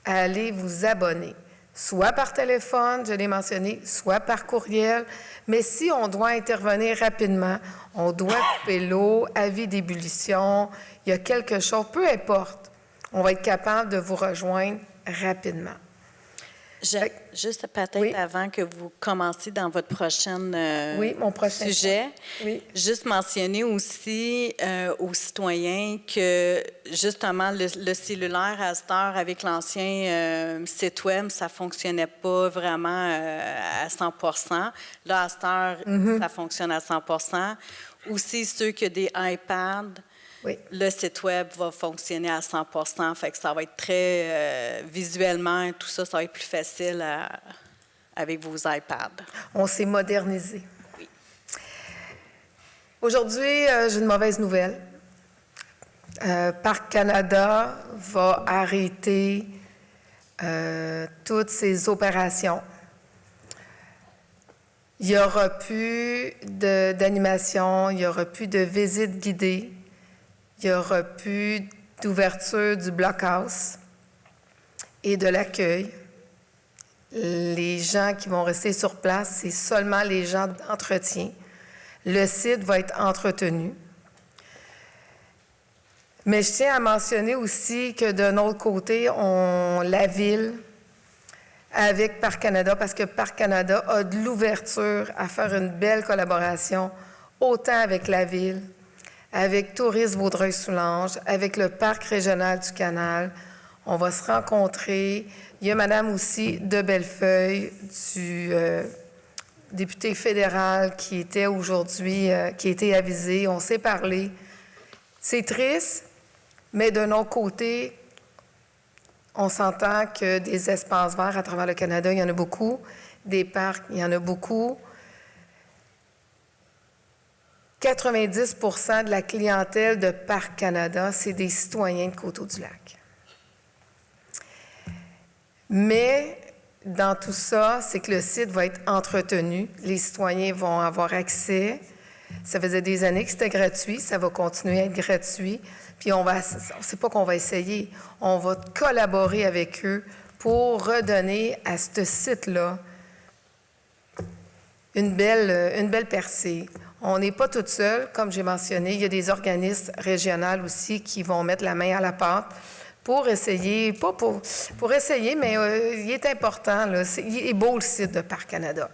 à aller vous abonner, soit par téléphone, je l'ai mentionné, soit par courriel. Mais si on doit intervenir rapidement, on doit couper l'eau, avis d'ébullition, il y a quelque chose, peu importe, on va être capable de vous rejoindre rapidement. Juste peut-être Oui. avant que vous commenciez dans votre prochaine Oui, mon prochain sujet, Oui. juste mentionner aussi aux citoyens que justement le cellulaire à cette heure avec l'ancien site web, ça fonctionnait pas vraiment à 100 %. Là, à cette heure, ça fonctionne à 100 %. Aussi, ceux qui ont des iPads, Oui. le site web va fonctionner à 100 %. Fait que ça va être très visuellement, tout ça, ça va être plus facile avec vos iPads. On s'est modernisé. Oui. Aujourd'hui, j'ai une mauvaise nouvelle. Parc Canada va arrêter toutes ses opérations. Il n'y aura plus d'animation, il n'y aura plus de visites guidées, il n'y aura plus d'ouverture du blockhouse et de l'accueil. Les gens qui vont rester sur place, c'est seulement les gens d'entretien. Le site va être entretenu. Mais je tiens à mentionner aussi que d'un autre côté, la Ville, avec Parc Canada, parce que Parc Canada a de l'ouverture à faire une belle collaboration, autant avec la Ville, avec Tourisme Vaudreuil-Soulanges, avec le Parc régional du Canal. On va se rencontrer. Il y a Madame aussi de Bellefeuille, du député fédéral qui était aujourd'hui, qui a été avisé. On s'est parlé. C'est triste, mais d'un autre côté, on s'entend que des espaces verts à travers le Canada, il y en a beaucoup. Des parcs, il y en a beaucoup. 90 % de la clientèle de Parc Canada, c'est des citoyens de Coteau-du-Lac. Mais dans tout ça, c'est que le site va être entretenu. Les citoyens vont avoir accès. Ça faisait des années que c'était gratuit. Ça va continuer à être gratuit. Puis on ne sait pas qu'on va essayer. On va collaborer avec eux pour redonner à ce site-là une belle percée. On n'est pas toute seule, comme j'ai mentionné. Il y a des organismes régionaux aussi qui vont mettre la main à la pâte pour essayer, pas pour essayer, mais il est important, là, il est beau le site de Parcs Canada.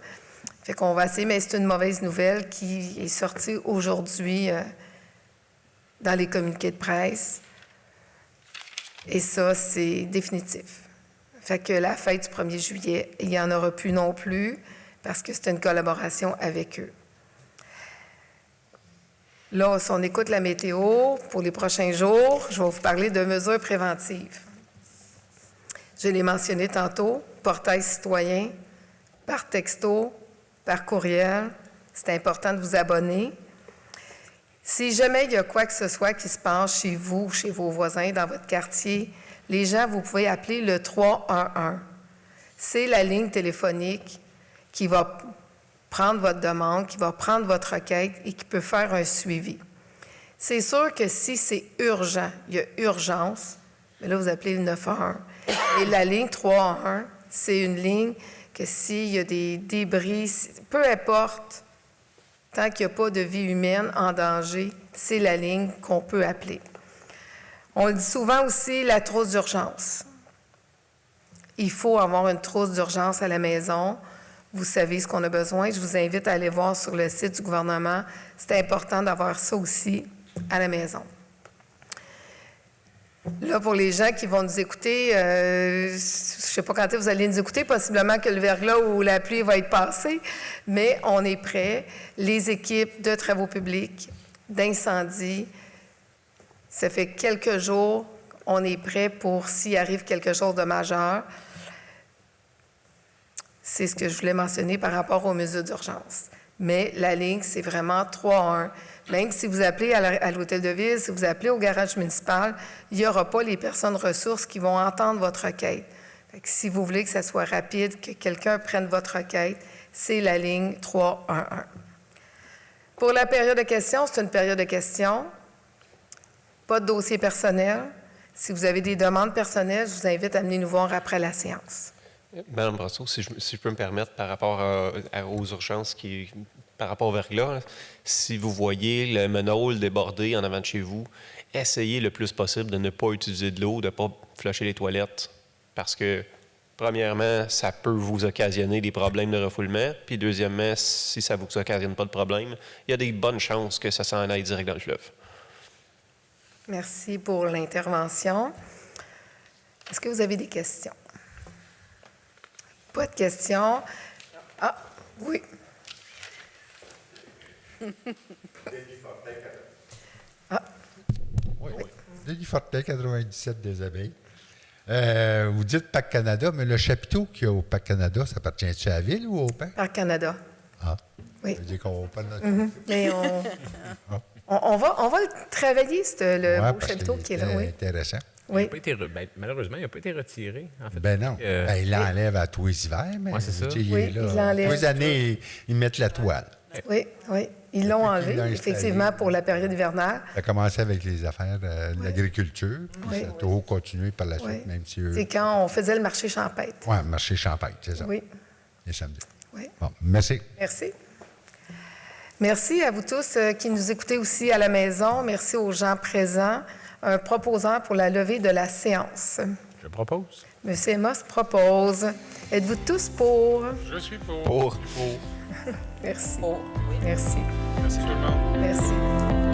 Fait qu'on va essayer, mais c'est une mauvaise nouvelle qui est sortie aujourd'hui dans les communiqués de presse. Et ça, c'est définitif. Fait que la fête du 1er juillet, il n'y en aura plus non plus parce que c'est une collaboration avec eux. Là, si on écoute la météo pour les prochains jours, je vais vous parler de mesures préventives. Je l'ai mentionné tantôt, portail citoyen, par texto, par courriel. C'est important de vous abonner. Si jamais il y a quoi que ce soit qui se passe chez vous, chez vos voisins, dans votre quartier, les gens, vous pouvez appeler le 311. C'est la ligne téléphonique qui va prendre votre demande, qui va prendre votre requête et qui peut faire un suivi. C'est sûr que si c'est urgent, il y a urgence, mais là, vous appelez le 911. Et la ligne 311, c'est une ligne que s'il y a des débris, peu importe, tant qu'il n'y a pas de vie humaine en danger, c'est la ligne qu'on peut appeler. On le dit souvent aussi, la trousse d'urgence. Il faut avoir une trousse d'urgence à la maison. Vous savez ce qu'on a besoin. Je vous invite à aller voir sur le site du gouvernement. C'est important d'avoir ça aussi à la maison. Là, pour les gens qui vont nous écouter, je ne sais pas quand vous allez nous écouter, possiblement que le verglas ou la pluie va être passé, mais on est prêts. Les équipes de travaux publics, d'incendie, ça fait quelques jours, on est prêts pour s'il arrive quelque chose de majeur. C'est ce que je voulais mentionner par rapport aux mesures d'urgence. Mais la ligne, c'est vraiment 311. Même si vous appelez à l'hôtel de ville, si vous appelez au garage municipal, il n'y aura pas les personnes ressources qui vont entendre votre requête. Fait que si vous voulez que ça soit rapide, que quelqu'un prenne votre requête, c'est la ligne 311. Pour la période de questions, c'est une période de questions. Pas de dossier personnel. Si vous avez des demandes personnelles, je vous invite à venir nous voir après la séance. Madame Brosseau, si je peux me permettre, par rapport aux urgences, par rapport au verglas, si vous voyez le manhole déborder en avant de chez vous, essayez le plus possible de ne pas utiliser de l'eau, de ne pas flusher les toilettes, parce que, premièrement, ça peut vous occasionner des problèmes de refoulement, puis deuxièmement, si ça ne vous occasionne pas de problème, il y a des bonnes chances que ça s'en aille direct dans le fleuve. Merci pour l'intervention. Est-ce que vous avez des questions? Pas de questions. Ah, oui. Ah. Oui. Denis Fortin, 97 des abeilles. Vous dites Parc Canada, mais le chapiteau qu'il y a au Parc Canada, ça appartient-tu à la ville ou au Parc? Parc Canada. Ah. Oui. Ça veut dire qu'on va pas notre... Mais on va le travailler, le beau chapiteau qui est là. Oui. Intéressant. Oui. Malheureusement, il n'a pas été retiré. En fait. Ben non. Il l'enlève à tous les hivers, mais c'est ça. Il est là. Il l'enlève. Tous les années, ils mettent la toile. Oui, oui. Ils l'ont enlevé, effectivement, pour la période hivernale. Ça a commencé avec les affaires de l'agriculture, puis ça a toujours continué par la suite, même si eux... C'est quand on faisait le marché champêtre. Oui, le marché champêtre, c'est ça. Oui. Les samedis. Oui. Bon, merci. Merci. Merci à vous tous qui nous écoutez aussi à la maison. Merci aux gens présents. Un proposant pour la levée de la séance. Je propose. Monsieur Amos propose. Êtes-vous tous pour? Je suis pour. Pour. Merci. Oh, oui. Merci. Merci tout le monde. Merci.